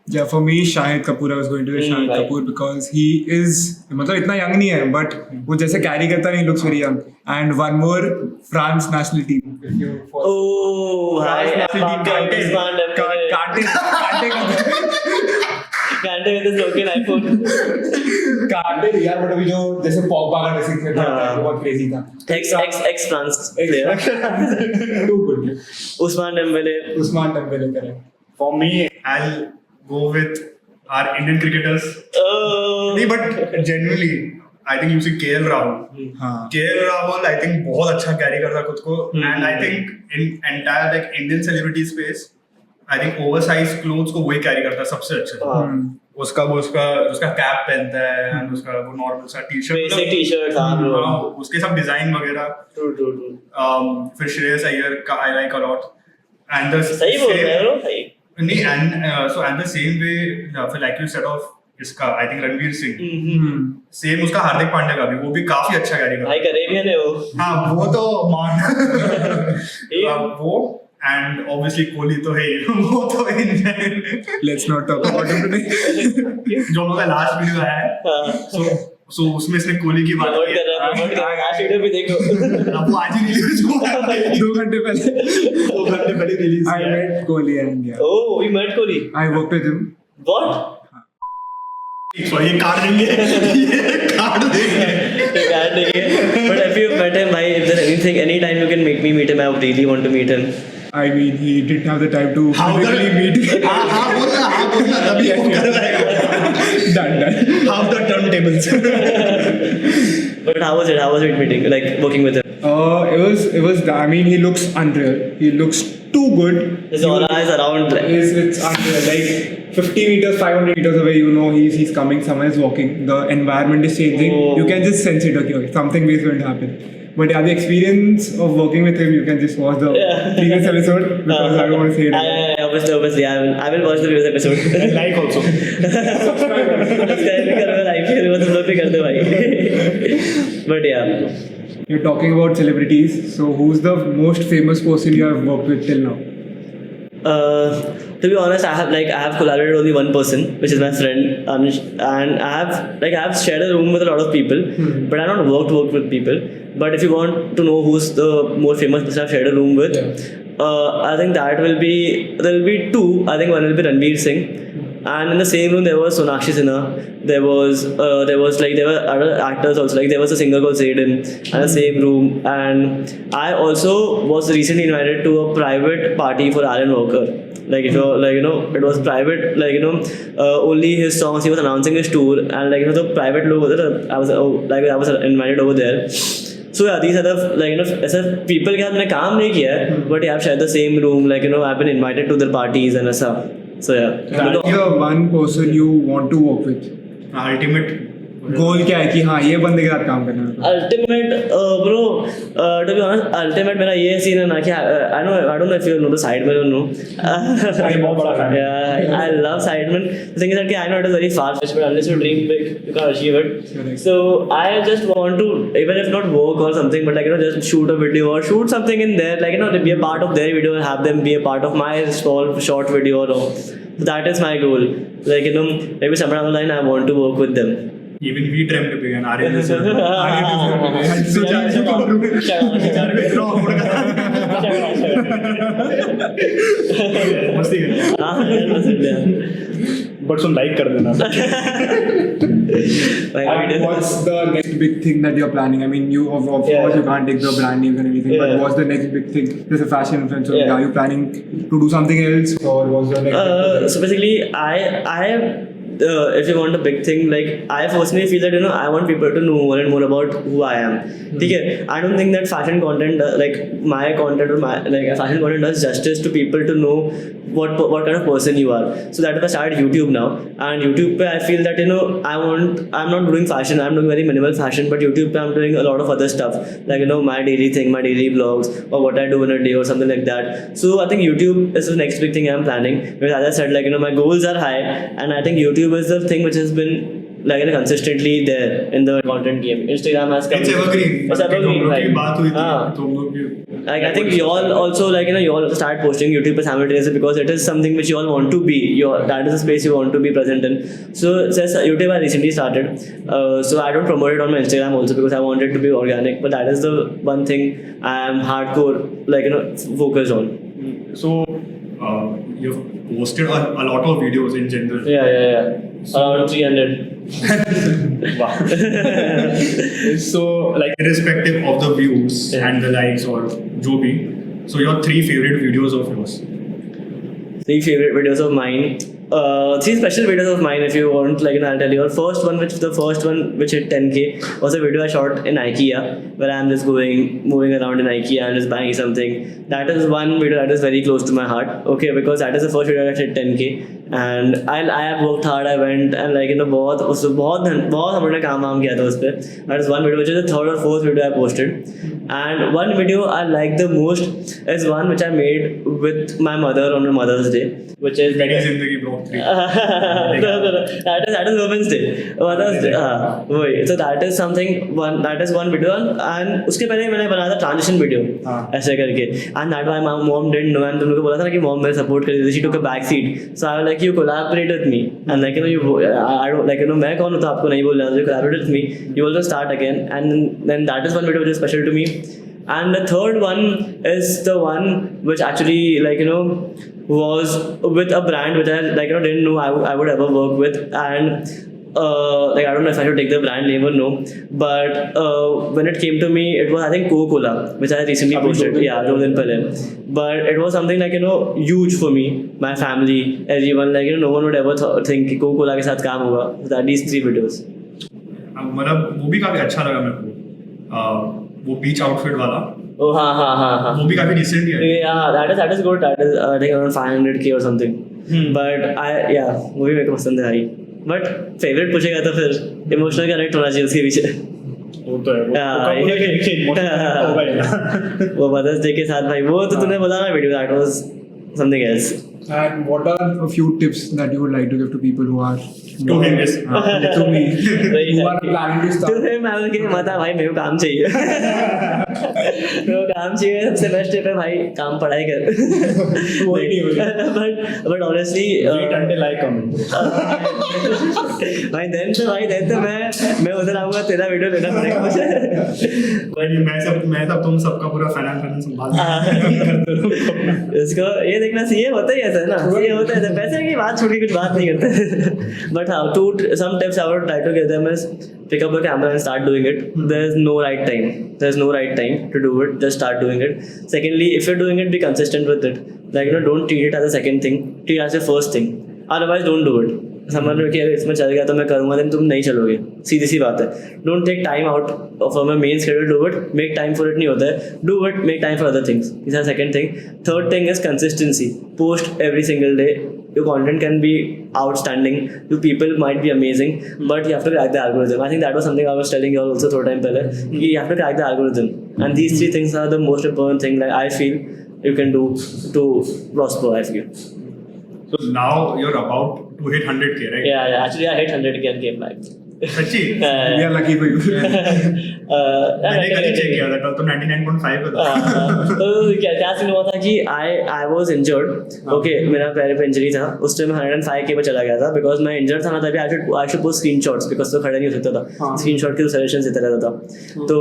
Yeah, for me, Shahid Kapoor, I was going to say Shahid right. Kapoor because he is, मतलब इतना young नहीं है, but वो जैसे carry करता है, he looks very young. And one more, France national team. If you follow. Oh, France भाई national team कांटे कांटे with his broken iPhone. कांटे यार, but अभी जो जैसे पॉगबा का ड्रेसिंग सेंस था, हाँ. वो बहुत crazy था. Ex France player. Too good. Usman Dembele. Usman Dembele, correct. For me, I'll go with our Indian cricketers. नहीं, but genuinely, I think you see KL Rahul. हाँ. KL Rahul, I think बहुत अच्छा carry करता है खुद को, and I think in entire like Indian celebrity space, I think oversized clothes को वही कैरी करता है सबसे अच्छे. उसका कैप पहनता है, and उसका वो नॉर्मल सा टी-शर्ट, Basic t-shirt, हाँ bro. उसके सब डिजाइन वगैरह. True. फिर श्रेयस अय्यर का I like a lot. And the सही बोल रहे हो भाई. नहीं, and the same way, like you said of इसका I think Ranveer Singh, same उसका हार्दिक पांड्या का भी, वो भी काफी अच्छा कैरी करता भाई करेबियन है वो. है. हाँ, वो तो मान वो, and obviously कोहली तो है ही, वो तो Indian. Let's not talk about him today. जो लोग का लास्ट वीडियो आया है, so उसमें इसने कोहली की बात प्रमोट की कर रहा है, प्रमोट कर रहा है. आज वीडियो भी देखो. अब वो आज ही रिलीज हुआ है. 2 घंटे पहले. 2 घंटे पहले रिलीज I किया है. met Kohli and yeah. Oh, we met Kohli. I worked with him. What? So ये कार्ड देंगे, ये कार्ड देंगे. But if you met him, bhai, if there's any time you can make me meet him, I would really want to meet him. I mean, he didn't have the time to physically meet. हाँ बोलना तभी वो करवाएगा. Done. Half the turntables. But how was it meeting, like working with him? It was. I mean, he looks unreal. He looks too good. His aura is around. It's unreal. Like 50 meters, 500 meters away, you know he's coming. Someone is walking. The environment is changing. Oh. You can just sense it. Okay, something is going to happen. But yeah, the experience of working with him, you can just watch the previous episode because I don't want to say it. Yeah, obviously I will watch the previous episode. And like also. Subscribe भी करो, like भी करो, तुम लोग भी कर दो भाई. But yeah. You're talking about celebrities. So who's the most famous person you have worked with till now? To be honest, I have collaborated with only one person, which is my friend Anush, and I have shared a room with a lot of people, but I have not worked with people. But if you want to know who's the more famous person I've shared a room with, I think there will be two. I think one will be Ranveer Singh, and in the same room there was Sonakshi Sinha. There were other actors also. Like there was a singer called Zayden in the same room, and I also was recently invited to a private party for Alan Walker. Like if you're like it was private, only his songs. He was announcing his tour, and the private logo that I was invited over there. So yeah, these are the ऐसा people के साथ मैंने काम नहीं किया है, but yeah, I've shared the same room. I've been invited to their parties and ऐसा. So yeah. That's the one person you want to work with. Ultimate गोल क्या है कि हाँ ये बंदे के साथ काम करना है. Ultimate, bro. To be honest, ultimate मेरा ये scene है ना कि I don't know if you know the Sidemen or no. Yeah, I love Sidemen. The thing is that I know it is very far-fetched, but unless you dream big, you can't achieve it. So I just want to, even if not work or something, but just shoot a video or shoot something in there, be a part of their video and have them be a part of my small short video. So that is my goal. Maybe somewhere down the line, I want to work with them. Even we dreamt to be an Aryan is but some like कर देना. What's the next big thing that you're planning? I mean, you of course you can't take the brand names and everything, but what's the next big thing? There's a fashion influencer. Are you planning to do something else, or what's the next? So basically, if you want a big thing, I personally feel that I want people to know more and more about who I am. Okay, I don't think that fashion content, my content or fashion content does justice to people to know what kind of person you are. So that is I started YouTube now, and YouTube I feel that I'm not doing fashion, I'm doing very minimal fashion, but YouTube I'm doing a lot of other stuff, my daily thing, my daily vlogs, or what I do in a day or something like that. So I think YouTube is the next big thing I'm planning, because as I said, my goals are high, and I think YouTube is the thing which has been consistently there in the content game. Instagram has come. It's evergreen. It's evergreen, right? I think you all also you all start posting YouTube simultaneously because it is something which you all want to be. That is the space you want to be present in. So since YouTube I recently started, so I don't promote it on my Instagram also because I want it to be organic. But that is the one thing I am hardcore focused on. So you've posted a lot of videos in general. Yeah. Around 300. Wow. So irrespective of the views and the likes or jo bhi, so your 3 favorite videos of yours. 3 favorite videos of mine. 3 special videos of mine, if you want, I'll tell you. The first one which hit 10K was a video I shot in IKEA, where I'm just moving around in IKEA and just buying something. That is one video that is very close to my heart. Okay, because that is the first video that hit 10K, and I have worked hard. I went and बहुत हमने काम किया था उस पे. That is one video which is the 3rd or 4th video I posted, and one video I like the most is one which I made with my mother on my Mother's Day, which is Meri Zindagi Vlog 3. that is Women's Day. Mother's Day. So that is one video, and उसके पहले मैंने बनाया था transition video ऐसे करके, and that my mom didn't know, and तुम लोगों को बोला था ना कि mom मेरे support कर रही थी. She took a back seat, so I was like, you collaborate with me, and I don't मैं कौन होता आपको नहीं बोल रहा, you collaborate with me, you also start again, and then that is one video which is special to me. And the third one is the one which actually was with a brand which I didn't know I would ever work with, and I don't know if I should take the brand name or no, but when it came to me, it was I think Coca-Cola, which I recently posted. Yeah, 2 दिन पहले. But it was something huge for me, my family, everyone. No one would ever think कि Coca-Cola के साथ काम होगा. That these 3 videos. मतलब वो भी काफी अच्छा लगा मेरे को, वो बीच आउटफिट वाला. Oh हाँ. वो भी काफी डिसेंट है. Yeah, that is good. That is I think around 500K or something. But वो भी मेरे को पसंद है भाई. But favorite पूछेगा तो फिर इमोशनल कनेक्ट होना चाहिए उसके पीछे. वो तो है. वो मदर्स डे के साथ भाई, वो तो तूने बोला ना video, that was something else. And what are a few tips that you would like to give to people who are To him, yes. to me who are planning to तो start? फिर मैं उनके मता भाई मेरे को काम चाहिए मेरे को काम चाहिए सबसे बेस्ट टिप है भाई काम पढ़ाई कर वही नहीं हुई। But honestly Wait until I come in. भाई तो मैं उधर आऊंगा तेरा वीडियो लेना पड़ेगा मुझे मैं सब तुम सबका पूरा फाइनेंस संभाल इसको ये देखना चाहिए होता ही ऐसा है ना ये होता है पैसे की बात छोड़ के कुछ बात नहीं करते but how to some tips I would try to give them is pick up a camera and start doing it. There's no right time to do it. Just start doing it. Secondly, if you're doing it, be consistent with it. Like don't treat it as a second thing. Treat it as your first thing. Otherwise, don't do it. समझ लो कि अगर इसमें चल गया तो मैं करूँगा then तुम नहीं चलोगे सीधी सी बात है don't take time out from a main schedule do it make time for it नहीं होता है do it make time for other things this is second thing third thing is consistency post every single day your content can be outstanding you people might be amazing but you have to crack the algorithm I think that was something I was telling you all also through time pehle you have to crack the algorithm and these three things are the most important thing like I feel you can do to prosper I feel So now you're about to hit 100K, right? yeah actually I hit 100K and came back सच्ची We are lucky for you. मैंने कल check किया था कल तो 99.5 पे था तो क्या सीन हुआ था कि आई वाज इंजर्ड ओके मेरा पैर पे इंजरी था उस टाइम 105K पे चला गया था बिकॉज मैं इंजर्ड था ना तभी I should post screenshots because तो खड़ा नहीं हो सकता था स्क्रीनशॉट के सजेशन देता रहता था तो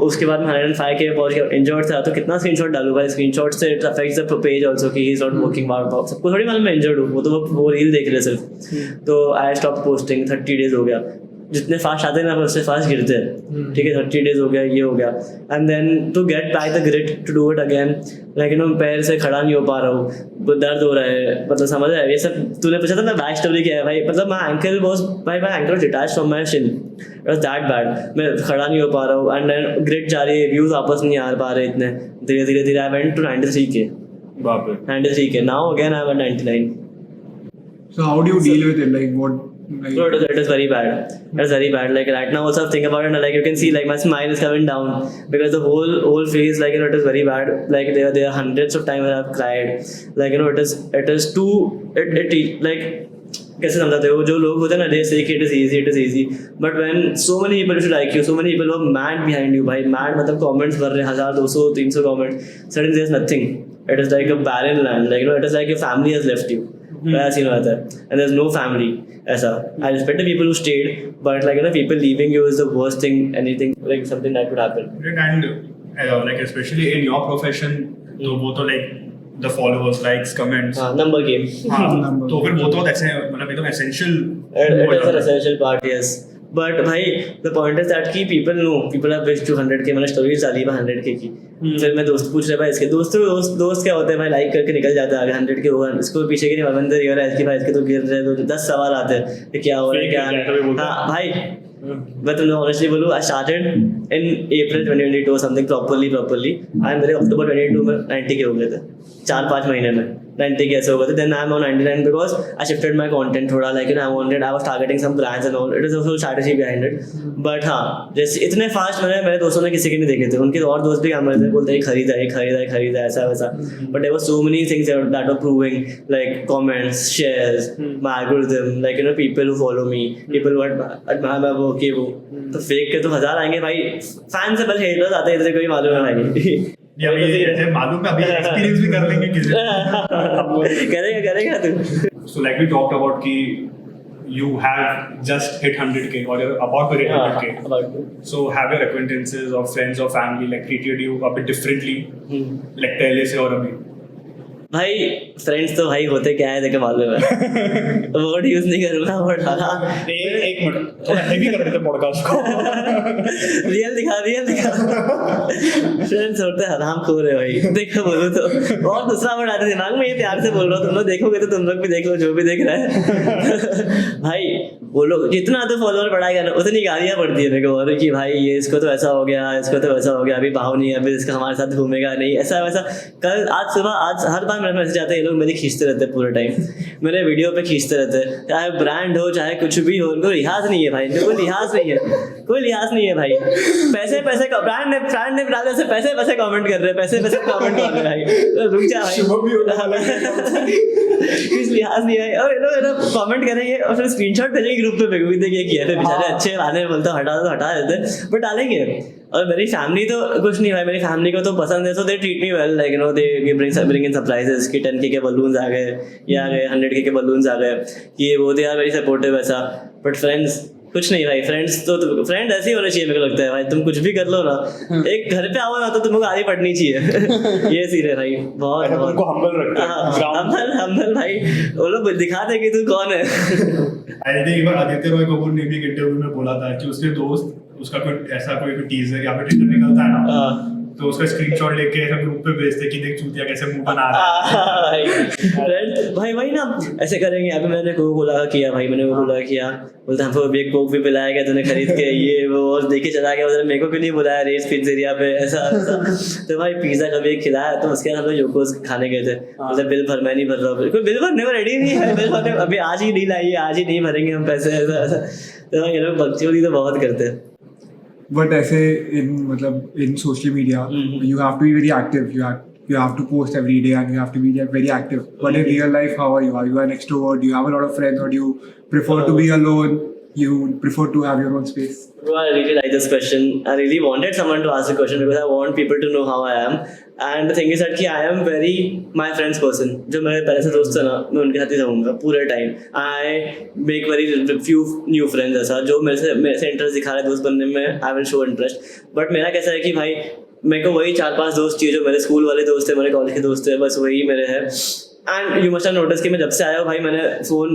उसके बाद मैं 105K पे पहुंच गया इंजर्ड था तो कितना स्क्रीनशॉट डालूं भाई स्क्रीनशॉट से it affects the page also कि he is not working hard सबको थोड़ी मालूम मैं इंजर्ड हूं वो तो वो रील देख रहे सिर्फ तो आई स्टॉप पोस्टिंग 30 डेज हो गया जितने फास्ट आते हैं ना उससे फास्ट गिरते हैं ठीक है 30 डेज हो गया ये हो गया and then to get back the grit to do it again like पैर से खड़ा नहीं हो पा रहा हूँ दर्द हो रहा है मतलब समझ रहा है ये सब तूने पूछा था ना बैक स्टोरी क्या है भाई मतलब my ankle was detach from my shin it was that bad मैं खड़ा नहीं हो पा रहा हूँ एंड देन ग्रिट जा रही है व्यूज वापस नहीं आ पा रहे इतने धीरे धीरे आई वेंट टू 93K बाप रे 93K now again I am 99 So how do you deal with it? Like what? Like, No, it is very bad. It's very bad. Like right now, also think about it. Like you can see, like my smile is coming down because the whole face, like it is very bad. Like there are hundreds of times where I've cried. Like it is too like. कैसे समझाते हो जो लोग होते हैं ना they say कि it is easy but when so many people should like you so many people were mad behind you भाई मैड मतलब कमेंट्स भर रहे हैं 1000 200 300 comments suddenly there is nothing it is like a barren land like it is like your family has left you ऐसा scene होता है and there is no family ऐसा I respect the people who stayed but like people leaving you is the worst thing anything like something that could happen and like especially in your profession तो वो तो like the followers likes comments number game हाँ तो फिर वो तो ऐसे मतलब एकदम essential it is an essential part yes but भाई the point is that कि people have wished to 100K मैंने stories डाली है 100K की फिर मैं दोस्त पूछ रहे भाई इसके दोस्त क्या होते हैं भाई लाइक करके निकल जाते हैं आगे 100K होगा इसको पीछे की नहीं बंदर ये रहा है इसके भाई इसके तो गिर रहे तो 10 सवाल आते हैं कि क्या हो रहा है क्या नहीं हाँ भाई मैं तुमने ऑनेस्टली बोलूँ I started in April 2022 something properly I मेरे अक्टूबर 22 में 90K हो गए थे 4-5 महीने में 90K ऐसे हो गए थे then I am on 99 because I shifted my content थोड़ा like I was targeting some brands and all it is also strategy behind it but हाँ जैसे इतने फास्ट मेरे दोस्तों ने किसी के नहीं देखे थे उनके और दोस्त भी काम करते बोलते खरीदा ऐसा वैसा but there were so many things that were proving like comments shares my algorithm like people who follow me people who admire my work ये वो तो फेक के तो 1000 आएंगे भाई फैन से पहले हेटर्स आते हैं इधर कोई मालूम है भाई ये अभी ऐसे मालूम है अभी एक्सपीरियंस भी कर लेंगे किसी करेगा तू so like we talked about कि you have just hit 100K or you're about to hit 100K so have your acquaintances or friends or family like treated you a bit differently like पहले से और अभी भाई friends तो भाई होते क्या है देखे मालूम है वर्ड यूज नहीं करूँगा बट एक मिनट थोड़ा हेवी कर देते पॉडकास्ट को रियल दिखा फ्रेंड्स होते हराम खो रहे भाई देखो बोलो तो और दूसरा वर्ड आते दिमाग में ये प्यार से बोल रहा हूँ तुम लोग देखोगे तो तुम लोग भी देख लो जो भी देख रहा है भाई वो लोग जितना तो फॉलोअर बढ़ाएगा ना उतनी गालियाँ पड़ती है मेरे को और कि भाई ये इसको तो ऐसा हो गया इसको तो वैसा हो गया अभी भाव नहीं है अभी इसका हमारे साथ घूमेगा नहीं ऐसा वैसा कल आज सुबह आज हर बार मेरे मैसेज आते हैं, ये लोग मेरी खींचते रहते हैं पूरे टाइम, मेरे वीडियो पे खींचते रहते हैं, चाहे ब्रांड हो चाहे कुछ भी हो, उनको लिहाज नहीं है भाई, कोई लिहाज नहीं है, कोई लिहाज नहीं है भाई। पैसे पैसे का ब्रांड ने डाले से पैसे पैसे कमेंट कर रहे हैं, पैसे पैसे कमेंट कर रहे हैं भाई, रुक जा भाई, कुछ लिहाज नहीं है। और ये लोग कमेंट करेंगे और फिर स्क्रीनशॉट भेजेंगे ग्रुप पे, भी देखिए किया थे बेचारे अच्छे आने बोलते हटा दो हटा देते, बट डालेंगे। और मेरी फैमिली तो कुछ नहीं भाई, मेरी फैमिली को तो पसंद है, so they treat me well, like you know they bring in surprises कि 10K के बलून्स आ गए, ये आ गए 100K के बलून्स आ गए, ये वो, दे आर वेरी सपोर्टिव ऐसा। बट फ्रेंड्स कुछ नहीं भाई, फ्रेंड्स तो फ्रेंड ऐसे ही होना चाहिए मेरे को लगता है भाई, तुम कुछ भी कर लो ना, एक घर पे आओ ना तो तुमको गाली पड़नी चाहिए। ये सीन है भाई, बहुत उनको हम्बल रखते हैं, हम्बल भाई, वो लोग दिखा दे कि तू कौन है। आदित्य रॉय कपूर ने भी एक इंटरव्यू में बोला था कि उसके दोस्त उसका कोई ऐसा कोई टीजर या फिर टीजर निकलता है ना, तो उसका स्क्रीनशॉट लेके ऐसा ग्रुप पे भेजते कि देख चूतिया कैसे मुंह बना रहा है। भाई भाई ना ऐसे करेंगे। अभी मैंने कोका किया भाई, मैंने कोका किया, बोलता हमको एक कोक भी पिलाया गया तूने खरीद के, ये वो, और देखे चला गया उधर, मेरे को क्यों नहीं बुलाया रेस पिज्जेरिया पे, ऐसा तो भाई पिज्जा कभी खिलाया, तो उसके बाद हम लोग योकोस खाने गए थे, मतलब बिल भर, मैं नहीं भर रहा हूँ, कोई बिल भरने को रेडी नहीं है, बिल भरने अभी आज ही डील आई है, आज ही नहीं भरेंगे हम पैसे, ऐसा तो ये लोग बकचोदी तो बहुत करते हैं। But ऐसे in social media, you have to be very active. You have to post every day and you have to be very active. But in real life, how are you? Are you an extrovert? Do you have a lot of friends, or do you prefer to be alone? You prefer to have your own space? Bro, I really like this question. I really wanted someone to ask the question because I want people to know how I am. And the thing is that कि I am very my friends person. जो मेरे पहले से दोस्त है ना, मैं उनके साथ ही रहूँगा पूरे time. I make very few new friends ऐसा, जो मेरे से इंटरेस्ट दिखा रहे दोस्त बनने में, I will show interest. But मेरा कैसा है कि भाई मेरे को वही 4-5 दोस्त चाहिए जो मेरे स्कूल वाले दोस्त है, मेरे कॉलेज के दोस्त है, बस वही मेरे हैं। And you must have notice कि मैं जब से आया हूँ भाई, मैंने फ़ोन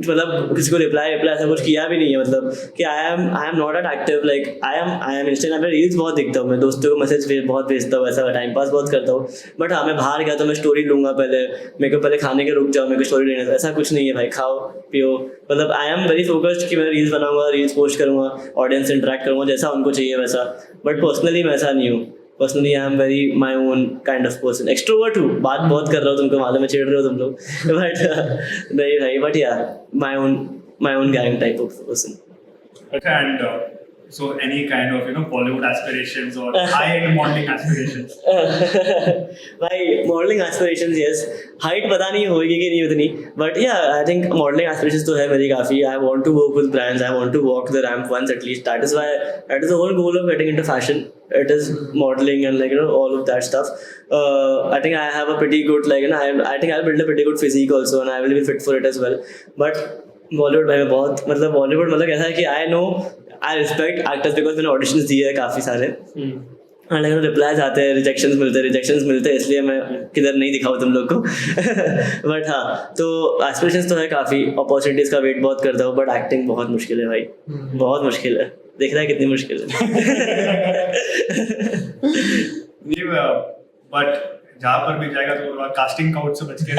मतलब किसी को रिप्लाई ऐसा कुछ किया भी नहीं है, मतलब कि I am not at active, like I am Instagram पे रील्स बहुत देखता हूँ मैं, दोस्तों को मैसेज बहुत भेजता हूँ, ऐसा टाइम पास बहुत करता हूँ। बट हाँ, मैं बाहर गया तो मैं स्टोरी लूँगा पहले, मेरे को पहले खाने के रुक जाओ, मेरे को स्टोरी लेना, ऐसा कुछ नहीं है भाई, खाओ पियो, मतलब आई एम वेरी फोकस्ड कि मैं रील्स बनाऊँगा, रील्स पोस्ट करूँगा, ऑडियंस से इंटरेक्ट करूँगा जैसा उनको चाहिए वैसा। बट पर्सनली मैं ऐसा नहीं हूँ, personally I am very my own kind of person, extrovert हूँ, बात बहुत कर रहा हूँ, तुमको मालूम है, छेड़ रहे हो तुम लोग, बट नहीं भाई, बट या my own gang type of person. Okay, and so any kind of Bollywood aspirations or high-end modeling aspirations? भाई modeling aspirations, yes. Height पता नहीं होगी कि नहीं उतनी, but yeah, I think modeling aspirations तो है मेरी काफ़ी. I want to work with brands. I want to walk the ramp once at least. That is the whole goal of getting into fashion. It is modeling and all of that stuff. I think I have a pretty good I think I'll build a pretty good physique also, and I will be fit for it as well. But Bollywood भाई मैं बहुत बॉलीवुड ऐसा है कि I respect actors because मैंने auditions दिए हैं काफ़ी सारे, लेकिन रिप्लाईज आते हैं, रिजेक्शंस मिलते हैं, इसलिए मैं किधर नहीं दिखाऊँ तुम लोग को। बट हाँ, तो एस्पिरेशंस तो है काफ़ी, अपॉर्चुनिटीज़ का वेट बहुत करता हूँ, बट एक्टिंग बहुत मुश्किल है भाई, बहुत मुश्किल है, देख रहा है कितनी मुश्किल है। बट जहाँ पर भी जाएगा तो कास्टिंग काउट से बच के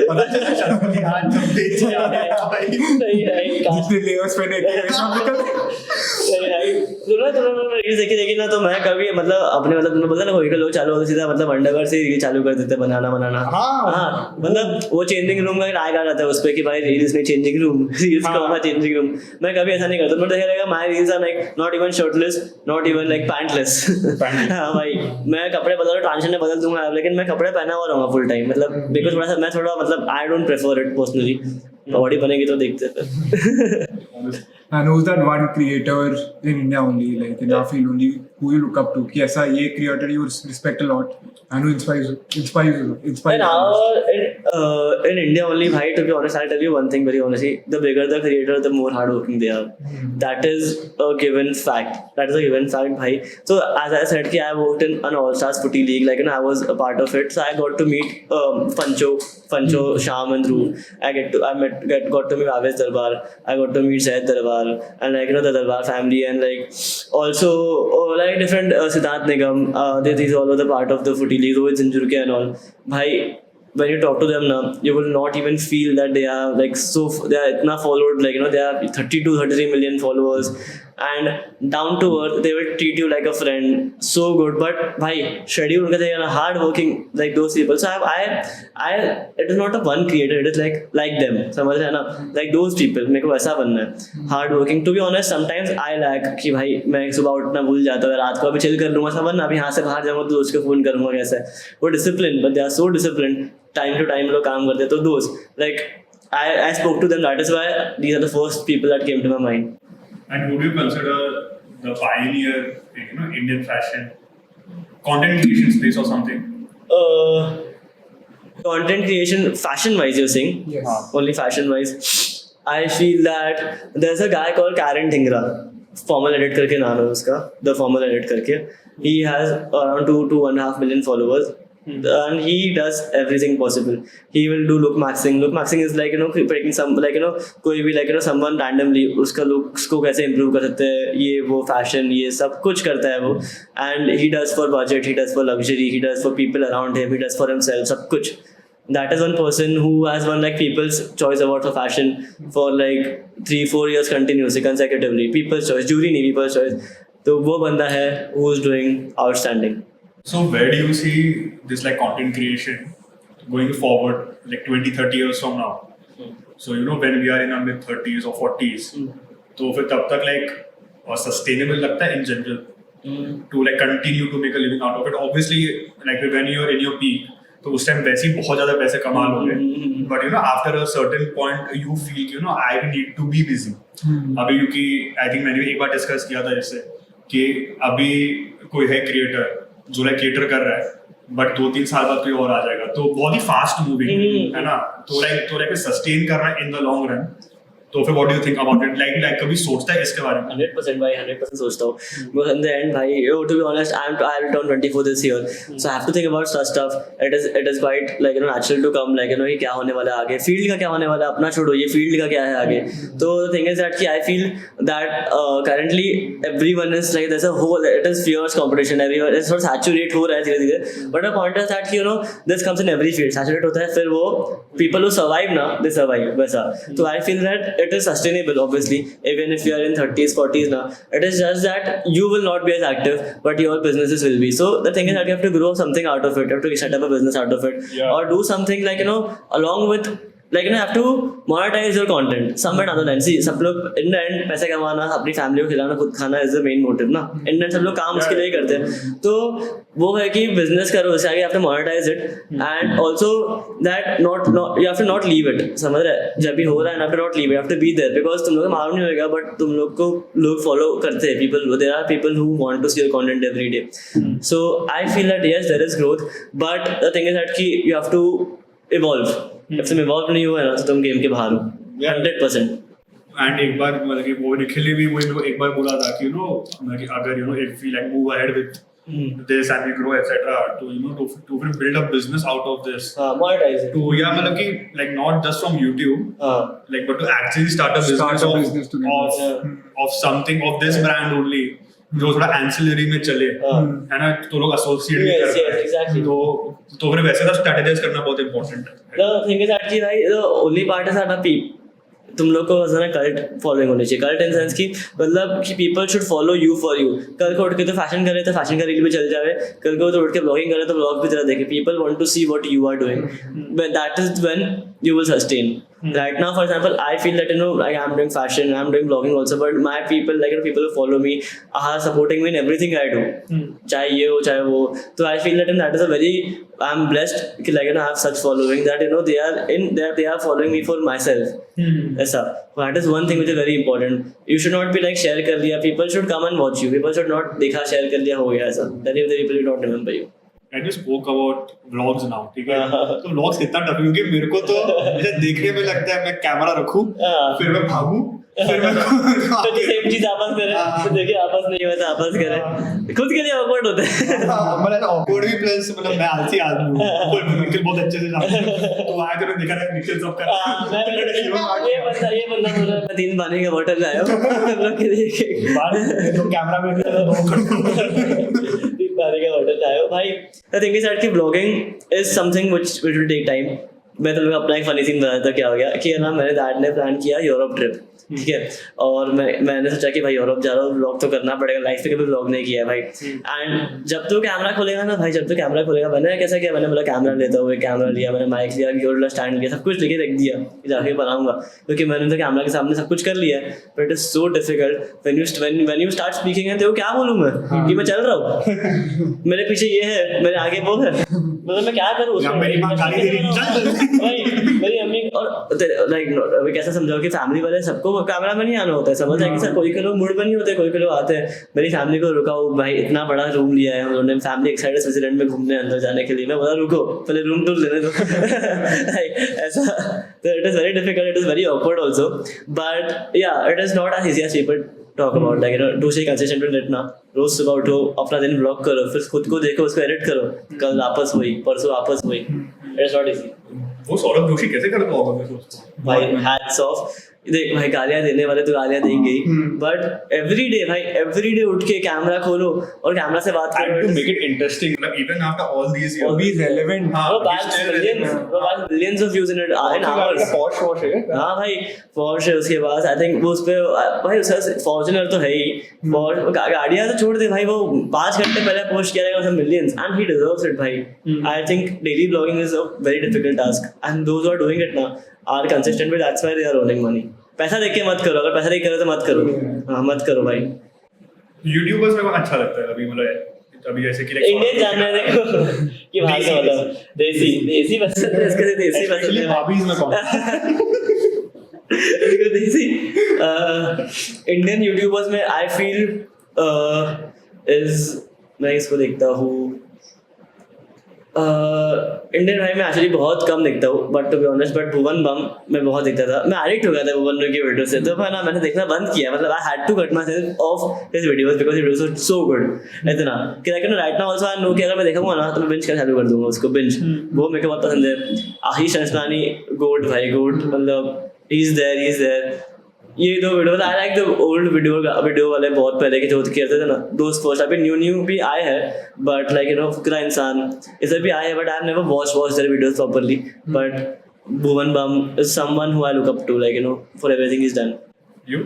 पता चला शर्म की हाथ जब बेच भाई नहीं है जितने लेयर्स पे नहीं थे सब निकल देखी ना, तो मैं कभी अपने तुमने बोला ना कोई लोग चालू होते सीधा अंडरवेयर से रील चालू कर देते बनाना। हाँ वो चेंजिंग रूम का ट्राई कर रहा था उस पर कि भाई रील्स में चेंजिंग रूम, रील्स का चेंजिंग रूम। मैं कभी ऐसा नहीं करता, मैं देखा रहेगा my reels are like not even shirtless, not even like pantless. हाँ भाई, मैं कपड़े ट्रांजिशन में बदल दूंगा, लेकिन मैं कपड़े पहना हुआ रहूंगा फुल टाइम, बिकॉज मैं I don't prefer it personally. Body बनेगी तो देखते फिर। And who's that one creator in India only, like in our field only, who you look up to? कि ऐसा ये creator you respect a lot and who inspires you? In India only, bhai, to be honest, I'll tell you one thing very honestly. The bigger the creator, the more hardworking they are. That is a given fact. Bhai. So as I said, I worked in an All-Stars Footy League. I was a part of it. So I got to meet Pancho, Sham and Dhruv. I got to meet Aves Darbar. I got to meet Zaid Darbar. And the Darbar family, and also different Siddharth Nigam, these all were the part of the Footy League, Rohit Zinjurke and all. Bhai, when you talk to them now, you will not even feel that they are they are itna followed, they have 32-33 million followers, and down to earth. They will treat you like a friend, so good. But भाई schedule उनका चाहिए ना, hard working like those people. So I it is not a one creator. It is like them. समझ रहे हैं ना? Like those people. मेरे को वैसा बनना है. Hard working. To be honest, sometimes I lack कि भाई मैं सुबह उठना भूल जाता हूँ, रात को अभी chill कर लूँगा, समझ ना, अभी यहाँ से बाहर जाऊँगा तो दोस्त को फोन करूँगा कैसे. वो discipline, but they are so disciplined. Time to time लोग काम करते हैं. तो दोस्त like I spoke to them. That is why these are the first people that came to my mind. And would you consider the pioneer, Indian fashion content creation space or something? Content creation, fashion wise, you're saying? Yes. Only fashion wise. I feel that there's a guy called Karen Dhingra. Formal edit करके नाम है उसका. The formal edit करके. He has around 2.5 million followers. And he does everything possible. He will do look maxing. Look maxing is like breaking some कोई भी someone randomly उसका looks को कैसे improve कर सकते हैं, ये वो fashion ये सब कुछ करता है वो. And he does for budget, he does for luxury, he does for people around him, he does for himself, सब कुछ. That is one person who has won like People's Choice Award for fashion for like 3-4 years continuously, consecutively. People's Choice, jury नहीं, People's Choice. तो वो बंदा है who is doing outstanding. So where do you see this like content creation going forward, like 20-30 years from now? So when we are in our mid 30s or 40s, तो फिर तब तक like sustainable लगता है in general to like continue to make a living out of it. Obviously like when you are in your peak, तो उस time वैसे ही बहुत ज़्यादा पैसे कमा लोगे. But after a certain point you feel I need to be busy. अभी क्योंकि I think मैंने भी एक बार डिस्कस किया था जैसे कि अभी कोई है क्रिएटर जो लाइक केटर कर रहा है, बट 2-3 साल बाद कोई और आ जाएगा, तो बहुत ही फास्ट मूविंग है ना, तो लाइक सस्टेन करना इन द लॉन्ग रन. तो फिर what do you think about it? Like कभी सोचता है इसके बारे में? 100% भाई, 100% सोचता हूँ. Because in the end भाई, to be honest, I will turn 24 this year, so I have to think about such stuff. It is quite like natural to come like ये क्या होने वाला है आगे, फील्ड का क्या होने वाला है, अपना छोड़ो, ये फील्ड का क्या है आगे. तो the thing is that कि I feel that currently everyone is like there's a whole, it is fierce competition, everyone is sort of saturate हो रहा है धीरे धीरे. But the point is that this comes in every field, saturate होता है, फिर वो people who survive ना, they survive वैसा. So I feel that it is sustainable, obviously, even if you are in 30s, 40s now. It is just that you will not be as active, but your businesses will be. So the thing is that you have to grow something out of it. You have to set up a business out of it, or do something like along with you have to monetize your content somewhere down the line. See, सब लोग in the end पैसे कमाना, अपनी family को खिलाना, खुद खाना is the main motive ना. In the end सब लोग काम उसके लिए ही करते हैं. तो वो है कि business करो, उससे आगे you have to monetize it, and also that not you have to not leave it. समझ रहे? जब भी हो रहा है, you have to not leave it. You have to be there because तुम लोग को मालूम नहीं होगा, but तुम लोग को लोग follow करते हैं. There are people who want to see your content every day. So I feel that yes, there is growth, but the thing is that कि you have to evolve. जब तुम evolve नहीं हुआ है ना, तो तुम गेम के बाहर हो 100%. एंड एक बार मतलब कि वो निखिल ने भी वो एक बार बोला था कि अगर if we like move ahead with this and we grow etc. to build a business out of this, monetize it. to मतलब कि like not just from YouTube, like but to actually start a business of something of this brand only, जो थोड़ा ancillary में चले, है ना, तो लोग associate भी करते हैं. Exactly. तो फिर वैसे तो strategize करना बहुत important है. The thing is actually भाई, the only part is that तुम लोग को कल्ट फॉलोइंग होनी चाहिए. कल्ट इन सेंस की मतलब कि people should follow you for you. कल को उठ के तो फैशन करे तो फैशन का रील भी चल जाए, कल को तो उठ के ब्लॉगिंग करे तो ब्लॉग भी तरह देखे. People want to see what you are doing, that is when you will sustain. Right now, for example, I feel that like I'm doing fashion, I'm doing blogging also, but my people, like people who follow me, are supporting me in everything I do. चाहे ये हो चाहे वो. So I feel that is a very, I'm blessed कि like I have such following that they are following me for myself. ऐसा. That is one thing which is very important. You should not be like share कर लिया. People should come and watch you. People should not देखा share कर लिया हो गया ऐसा. Then if the people will not remember you. And you spoke about vlogs now, ठीक है? तो vlogs कितना टफ है क्योंकि मेरे को तो जैसे देखने में लगता है मैं कैमरा रखूं, फिर मैं भागूं, फिर मैं तो सेम चीज आपस करें, तो देखिए आपस नहीं हुआ तो आपस करें, खुद के लिए awkward होता है. मतलब awkward भी प्लस मतलब मैं आलसी आदमी हूँ, निखिल बहुत अच्छे से जानता है, तो आया तो देखा था निखिल सब कर. ये बंदा बोल रहा है मैं 3 पानी का बोतल लाया हूँ, हम लोग के लिए तो कैमरा में 3 पानी का बोतल लाया हूँ भाई. The thing is that vlogging is something which will take time. मैं तुम लोग अपना एक फनी सीन बताता हूँ क्या हो गया कि ना मेरे डैड ने प्लान किया यूरोप ट्रिप, ठीक है, और मैंने सोचा कि भाई यूरोप जा रहा हूँ, व्लॉग तो करना पड़ेगा, लाइफ में कभी व्लॉग नहीं किया है भाई। एंड जब तो कैमरा खोलेगा ना भाई, जब तो कैमरा खोलेगा, मैंने कैसा किया, मैंने बोला कैमरा लेता हूँ, कैमरा लिया, मैंने माइक लिया, गियोरला स्टैंड लिया, सब कुछ लेके रख दिया कि जाके बनाऊंगा, क्योंकि मैंने तो कैमरा के सामने सब कुछ कर लिया है। But it is so difficult when you start speaking है, तो क्या बोलूँ मैं कि मैं चल रहा हूँ, मेरे पीछे ये है, मेरे आगे वो है, मतलब मैं क्या करूँ मेरी माँ गाली दे रही है, भाई मेरी अम्मी। और लाइक अभी कैसे समझाओ कि फैमिली वाले सबको कैमरा में नहीं आना होता है, समझ है कि सर कोई के लोग मूड में नहीं होते, कोई के लोग आते हैं। मेरी फैमिली को रुकाओ भाई, इतना बड़ा रूम लिया है उन्होंने, फैमिली एक साइड है स्विट्जरलैंड में घूमने अंदर जाने के लिए, मैं बोला रुको पहले रूम टूर लेने दो ऐसा। तो it is very difficult, it is very awkward also, but yeah it is not as easy as people talk about, like do stay consistent with it ना। रोज सुबह उठो, अपना दिन ब्लॉग करो, फिर खुद को देखो, उसको एडिट करो, कल वापस हुई, परसों वापस हुई, इट इज नॉट इजी। वो सौरभ जोशी कैसे करता होगा, मैं सोचता हूँ भाई हैट्स ऑफ। देख भाई गालियां देने वाले तो गालियां देंगे ही, बट एवरीडे भाई एवरीडे उठ के कैमरा खोलो और कैमरा से बात and to करो। make it interesting, like even after all these years, Be relevant. हाँ, वो we bags still millions, वो bags billions of views in it in hours। posh wash है। हाँ भाई Porsche है, उसके बाद आई थिंक वो उस पे भाई उसका फॉर्च्यूनर तो है ही, गाड़ियां तो छोड़ दे भाई, वो 5 घंटे पहले पोस्ट किया रहेगा millions, and he deserves it भाई। I think daily blogging is a very difficult task, and those who are doing it ना are consistent with, that's why they are earning money. पैसा देख के मत करो, अगर पैसा नहीं करो तो मत करो, हाँ मत करो भाई। यूट्यूबर्स मेरे को अच्छा लगता है अभी, मतलब अभी जैसे कि like इंडियन जानना देखो कि भाई का मतलब देसी देसी पसंद है, इसके देसी पसंद especially है भाभीज में कौन इसको देसी इंडियन यूट्यूबर्स में आई फील इज, मैं इसको देखता हूँ इंडियन भाई में एक्चुअली बहुत कम देखता हूँ, but to be honest, but Bhuvan Bam मैं बहुत देखता था, मैं एडिक्ट हो गया था भुवन की वीडियो से, तो मैं ना मैंने देखना बंद किया, मतलब I had to cut myself off his videos because his videos were so good, इतना कि like right now also I know कि अगर मैं देखूंगा ना तो मैं बिंज करना चालू कर दूंगा उसको, बिंज वो मेरे को बहुत पसंद है। आशीष अंशनानी गोट भाई गोट, मतलब ही इज देयर। ये दो video I like the old video वाले, बहुत पहले के जो करते थे ना दोस्त फर्स्ट, अभी न्यू भी आए हैं, but like you know Fukra Insaan इसे भी आए हैं, but I have never watch their videos properly, but Bhuvan Bam is someone who I look up to, like you know for everything is done. you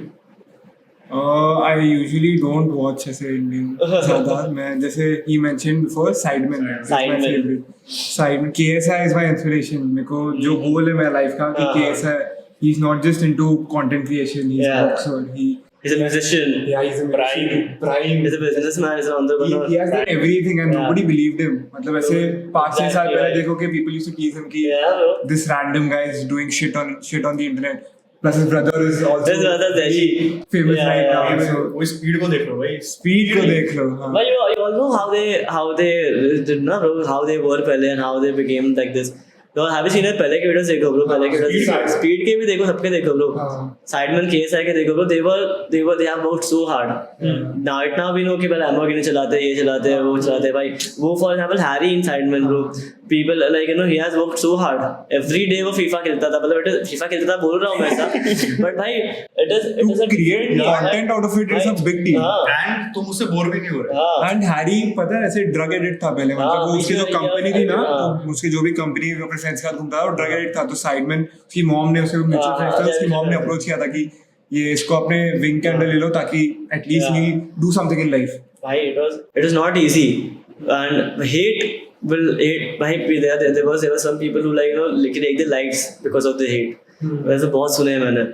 I usually don't watch ऐसे Indian ज़्यादा, मैं जैसे he mentioned before Sidemen is my Sidemen। favorite। Sidemen KSI is my inspiration, मेरे को जो goal है मेरा life का कि KSI he's not just into content creation, he's a boxer, He's a musician, he's a prime he's a businessman, he's an entrepreneur, he has done everything and nobody believed him, मतलब ऐसे 5-6 साल पहले देखो कि people used to tease him कि this random guy is doing shit on the internet, plus his brother is also his brother Deji famous right now, so वो speed को देख लो भाई, speed को देख लो। हाँ but you all know how they did ना bro, how they were पहले and how they became like this। तो हैव यू सीन इट, पहले के वीडियोस देखो ब्रो, पहले के वीडियोस स्पीड के भी देखो, सबके देखो ब्रो, साइडमैन केएसआई के देखो bro, they have worked so hard. Now we know कि पहले लैम्बोर्गिनी चलाते हैं, ये चलाते हैं, वो चलाते हैं भाई, वो for example Harry in Sidemen bro, people like you no he has worked so hard, every day वो फीफा खेलता था, मतलब इट फीफा खेलता था बोल रहा हूं मैं ऐसा, बट भाई it is to create content out of it is a big deal, and तुम उससे बोर भी नहीं हो रहे। and Harry पता है ऐसे drug addict था पहले, मतलब वो उसकी जो कंपनी थी ना, तो उसकी जो भी कंपनी अपने फ्रेंड्स के साथ घूमता था, वो ड्रग एडिक्ट था, तो साइडमैन उसकी मॉम ने उसे म्यूचुअल फ्रेंड्स था, उसकी मॉम ने अप्रोच किया था कि ये इसको अपने विंग के अंडर ले लो ताकि at least he do something in life. भाई it was not easy, and hate भाई there was some people who like you know take the likes because of the hate, वैसे बहुत सुने हैं मैंने,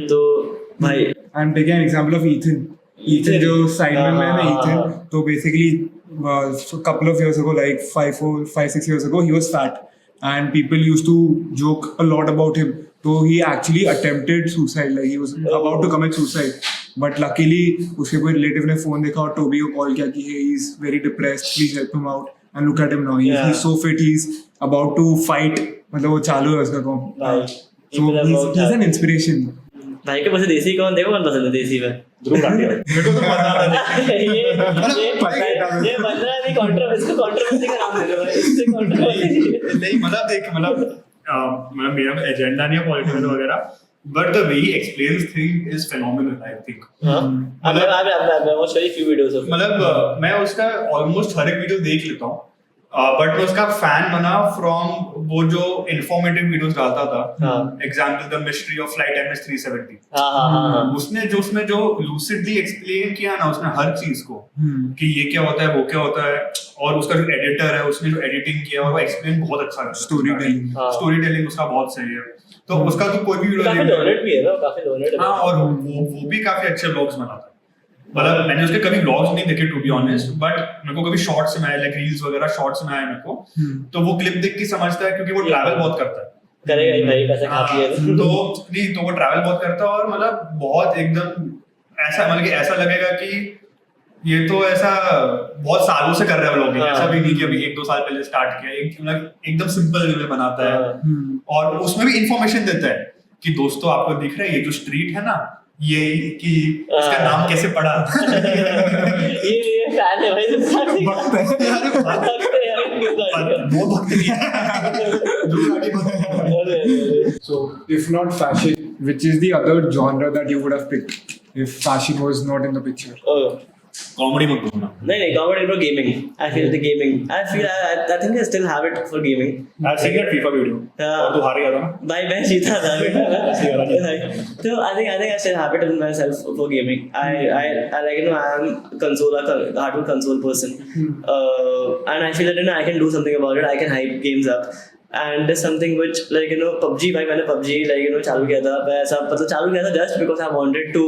तो भाई and take an example of Ethan जो साइडमैन में है ना, Ethan, तो basically couple of years ago, like 5-6 years ago, he was fat and people used to joke a lot about him, so he actually attempted suicide, like he was about to commit suicide, but luckily उसके कोई relative ने phone देखा और Tobey को call किया कि he is very depressed, please help him out, and look at him now, he's so fit, he's about to fight, मतलब वो चालू है उसका काम, so he's an inspiration। भाई के पास देसी कौन देखो, कौन पसंद है देसी में? ध्रुव राठी मेरे को तो मजा आता है। ये बंदा नहीं कंट्रोवर्सी का नाम दे रहा है, इससे कंट्रोवर्सी नहीं मतलब देख, मतलब मेरा एजेंडा नहीं है पॉलिटिकल वगैरह, but the way he explains things is phenomenal, I think। हाँ I've watched very few videos of him। मतलब मैं उसका ऑलमोस्ट हर एक वीडियो देख लेता हूँ, बट मैं उसका फैन बना फ्रॉम वो जो इंफॉर्मेटिव वीडियोस डालता था. Example the mystery of flight MS-370. उसने जो लूसिडली एक्सप्लेन किया ना उसने हर चीज को कि ये क्या होता है वो क्या होता है, और उसका जो एडिटर है उसने जो एडिटिंग किया और वो एक्सप्लेन बहुत अच्छा है. स्टोरी टेलिंग उसका बहुत सही है. तो उसका तो कोई भी वीडियो काफी डोनेट भी है ना, काफी डोनेट है. हाँ, और वो भी काफी अच्छे व्लॉग्स बनाता है. मतलब मैंने उसके कभी व्लॉग्स नहीं देखे टू बी ऑनेस्ट, बट मेरे को कभी शॉर्ट्स में आए लाइक रील्स वगैरह शॉर्ट्स में आए मेरे को, तो वो क्लिप देख के समझता है क्योंकि वो ट्रैवल बहुत करता है. करेगा ही भाई, पैसा खाती है. तो वो ट्रैवल बहुत करता है और मतलब बहुत एकदम ऐसा मतलब कि ऐसा लगेगा कि ये तो ऐसा बहुत सालों से कर रहा है व्लॉगिंग. ऐसा भी नहीं कि अभी 1-2 साल पहले स्टार्ट किया. मतलब एकदम सिंपल वे में बनाता है और उसमें भी इंफॉर्मेशन देता है कि दोस्तों आपको दिख रहा है ये जो स्ट्रीट है ना, ये कि इसका नाम कैसे पड़ा. ये फैन है भाई. भक्त है. वो भक्त नहीं है. So, if not fashion, which is the other genre that you would have picked if fashion was not in the picture? Comedy मत बोलना. नहीं comedy for gaming. I feel the gaming. I think I still have it for gaming. I've seen that FIFA video. और तू हार गया था ना. भाई मैं जीता था. So I think I still have it in myself for gaming. I like I am hardcore console person. And I feel that I can do something about it. I can hype games up. And there's something which PUBG भाई मैंने PUBG चालू किया था. मैं ऐसा मतलब चालू किया था just because I wanted to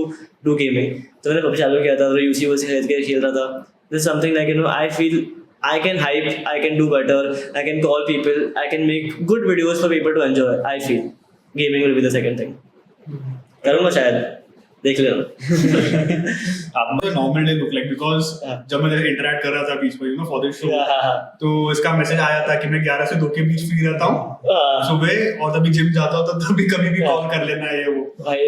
do gaming. तो मैंने PUBG चालू किया था और UC खरीद के खेल रहा था. There's something like I feel I can hype, I can do better, I can call people, I can make good videos for people to enjoy. I feel gaming will be the second thing. करूँगा शायद, देख लेना. आप मुझे normal day look like because जब मैं interact कर रहा था बीच में फॉर दिस शो, तो इसका मैसेज आया था कि मैं 11 से 2 के बीच फ्री रहता हूँ सुबह, और तभी जिम जाता हूँ तो तभी कभी भी कॉल कर लेना है. ये वो भाई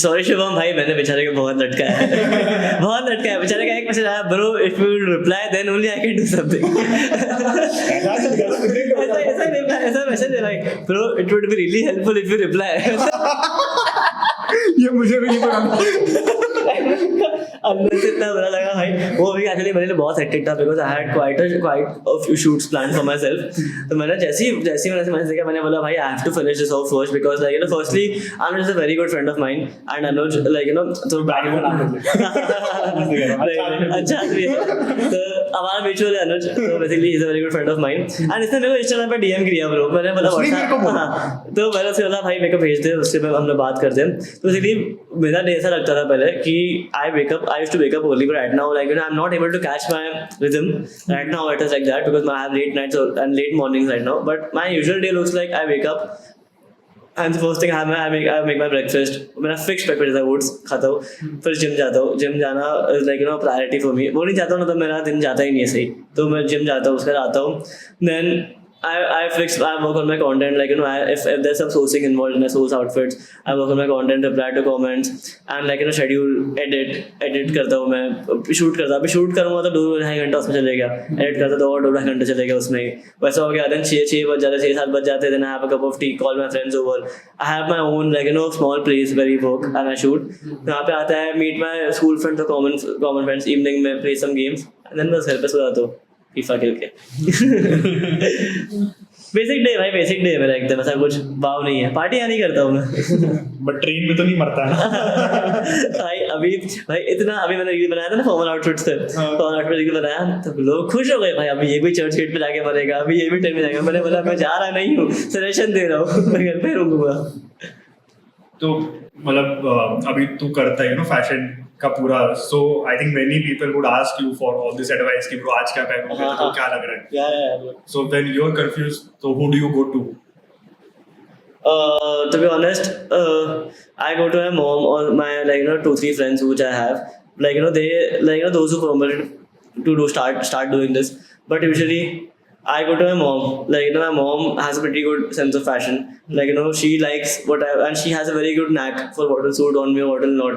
सॉरी शुभम भाई, मैंने बेचारे को बहुत लटकाया है. बहुत लटकाया बेचारे का. एक मैसेज आया, bro if you reply then only I can do something. ऐसा मैसेज है भाई, bro it would be really helpful if you reply. ये मुझे भी नहीं पता. अंदर से इतना बुरा लगा भाई. वो भी एक्चुअली मेरे लिए बहुत हेक्टिक था because I had quite a few shoots plan for myself. तो मैंने जैसे ही मैंने देखा, मैंने बोला भाई I have to finish this off first because like firstly Anuj is a very good friend of mine and Anuj like तो अच्छा तो हमारा म्यूचुअल है अनुज. तो basically he is a very good friend of mine and इसने मेरे को इंस्टाग्राम पे डीएम किया ब्रो. मैंने बोला व्हाट्सएप, तो मैंने उससे बोला भाई मेरे को भेज दे, उससे हम लोग बात करते हैं. तो बेसिकली मेरा डे ऐसा लगता था पहले कि I used to wake up early, but right now, I'm not able to catch my rhythm. Right now, it is like that because I have late nights and late mornings right now. But my usual day looks like I wake up and the first thing I make my breakfast. मेरा fixed breakfast है, oats खाता हूँ, फिर gym जाता हूँ. Gym जाना is like priority for me. वो नहीं जाता हूँ ना तो मेरा दिन जाता ही नहीं है सही. तो मैं जिम जाता हूँ, उसके आता हूँ. Then I work on my content, if there's some sourcing involved in I source outfits, I work on my content, reply to comments and schedule, edit करता हूँ मैं, shoot करता. अभी shoot करूँगा तो 2-2.5 घंटा उसमें चलेगा, edit करता तो और 2-2.5 घंटे चलेगा उसमें. वैसा हो गया. then 6 बज जाते, 6-7 बज जाते. then I have a cup of tea, call my friends over. I have my own small place where we work and I shoot. यहाँ पे आता है, meet my school friends or common friends, evening में play some games and then बस घर पे सो जाता हूँ FIFA खेल के. बेसिक डे भाई, बेसिक डे मेरा एकदम. ऐसा कुछ भाव नहीं है, पार्टियां नहीं करता हूँ मैं. बट ट्रेन में तो नहीं मरता है. भाई इतना अभी मैंने रील बनाया था ना फॉर्मल आउटफिट्स से, फॉर्मल आउटफिट रील बनाया तो लोग खुश हो गए भाई. अभी ये भी चर्च गेट पे जाके मरेगा, अभी ये भी ट्रेन में जाएगा. मैंने बोला मैं जा रहा नहीं हूँ, सजेशन दे रहा हूँ, मैं घर पे रहूंगा. तो मतलब अभी तू करता है फैशन का पूरा, so I think many people would ask you for all this advice कि ब्रो आज क्या पहनोगे, तो क्या लग रहा है. So when you are confused, तो who do you go to? To be honest, I go to my mom or my 2-3 friends which I have. They those who promoted to start doing this. But usually I go to my mom. My mom has a pretty good sense of fashion. She likes and she has a very good knack for what will suit on me or what will not.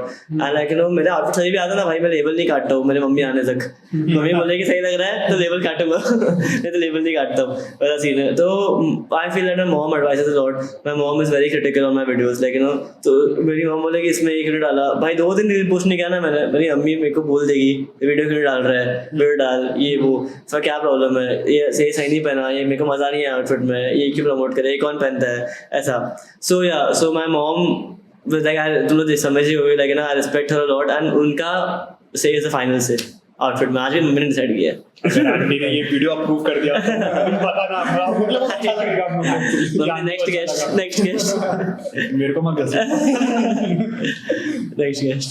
And मेरे outfit सही भी आता ना भाई, मैं label नहीं काटता हूँ मेरे मम्मी आने तक. मम्मी बोले कि सही लग रहा है तो लेबल काटूंगा, नहीं तो लेबल नहीं काटता हूँ. वैसा सीन है. तो I feel that my mom advises a lot. My mom is very critical on my videos. तो मेरी मम बोले कि इसमें ये क्यों डाला भाई. 2 दिन रील पोस्ट नहीं किया ना मैंने, मेरी अम्मी मेरे को बोल देगी वीडियो क्यों डाल रहा है, वीडियो डाल, ये वो. फिर क्या प्रॉब्लम है, ये सही सही नहीं पहना, ये मेरे को मजा नहीं है आउटफिट में, ये क्यों प्रमोट करे, ये कौन पहनता है, ऐसा. सो माय मॉम लाइक तुम लोग समझ ही होगी, लाइक ना I respect her a lot, and उनका से इज द फाइनल से आउटफिट में. आज भी मम्मी ने डिसाइड किया है. अगर आंटी ने ये वीडियो अप्रूव कर दिया तो पता ना मतलब अच्छा लगेगा आप लोगों को. नेक्स्ट गेस्ट मेरे को मत दस. Next guest.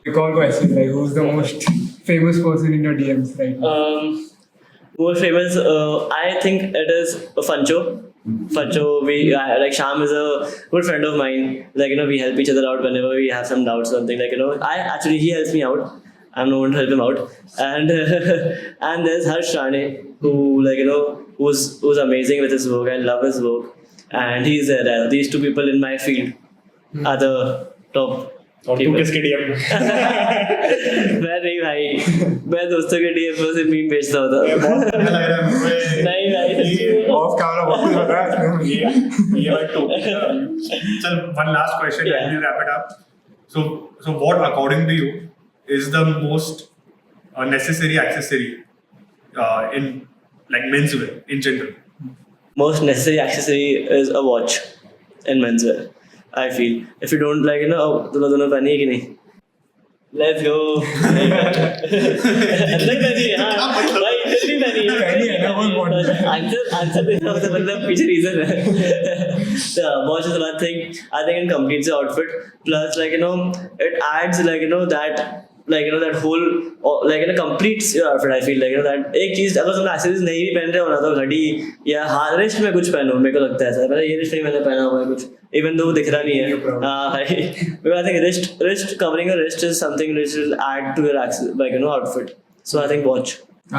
Like all questions, like who's the most famous person in your DMs right now? Most famous, I think it is Fancho. Like Sham is a good friend of mine. Like, you know, we help each other out whenever we have some doubts or something. Like, you know, he helps me out. I'm no one to help him out. And and there's Harsh Rane, who, like, you know, who's amazing with his work. I love his work. And he's there. These two people in my field are the top. और तू किसके DM में? मैं नहीं भाई, मैं दोस्तों के डीएम में से मीम भेजता होता. बहुत अच्छा लग रहा है मुझे. नहीं भाई, Off camera बहुत कुछ बता रहा है. ये भाई टोपी. चल, one last question and we'll wrap it up. So what according to you is the most necessary accessory in like menswear in general? most necessary accessory is a watch in menswear. I feel if you don't, like, you know, दोनों पहनी है कि नहीं? Let's go. नहीं पहनी है, हाँ भाई, इतनी पहनी है. पहनी है ना, वो important. आंसर देना होता, मतलब पीछे रीजन है. So watch is one thing. I think it completes the outfit. Plus, like, you know, it adds, like, you know, that, like, you know, that whole, like, you know, completes your outfit. I feel like, you know, that एक चीज अगर तुम accessories नहीं भी पहन रहे हो ना, तो घड़ी या हाथ रिस्ट में कुछ पहनो. मेरे को लगता है ऐसा, मैंने ये रिस्ट नहीं मैंने पहना हुआ है कुछ, इवन दो दिख रहा नहीं है. हाँ भाई, because I think wrist covering a wrist is something which will add to your like, you know, outfit. So I think watch.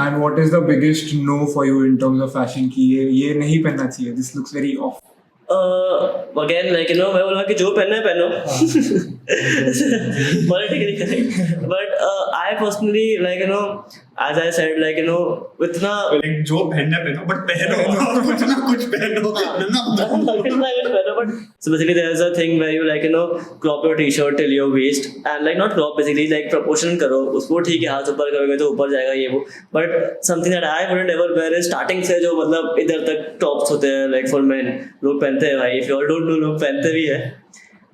And what is the biggest no for you in terms of fashion कि ये नहीं पहनना चाहिए, this looks very off? Again, like, you know, मैं बोलूँगा कि जो पहनना है पहनो. Politically correct. But I personally, like, you know, as I said, like, you know, इतना like जो पहनना पहनो, but पहनो कुछ ना कुछ पहनो. but so basically there's a thing where you, like, you know, crop your t-shirt till your waist, and like not crop, basically like proportion करो उसको. ठीक है, हाथ ऊपर करोगे तो ऊपर जाएगा ये वो, but something that I wouldn't ever wear is starting से जो मतलब इधर तक tops होते हैं, like for men लोग पहनते हैं भाई. If you all don't know, लोग पहनते भी है.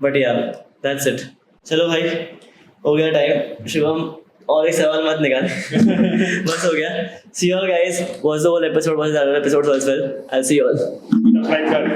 But yeah, that's it. चलो भाई, हो गया टाइम. शिवम, और एक सवाल मत निकाल. बस हो गया. See you all guys. Watch the whole episode. Watch the other episodes as well. I'll see you all. Like that.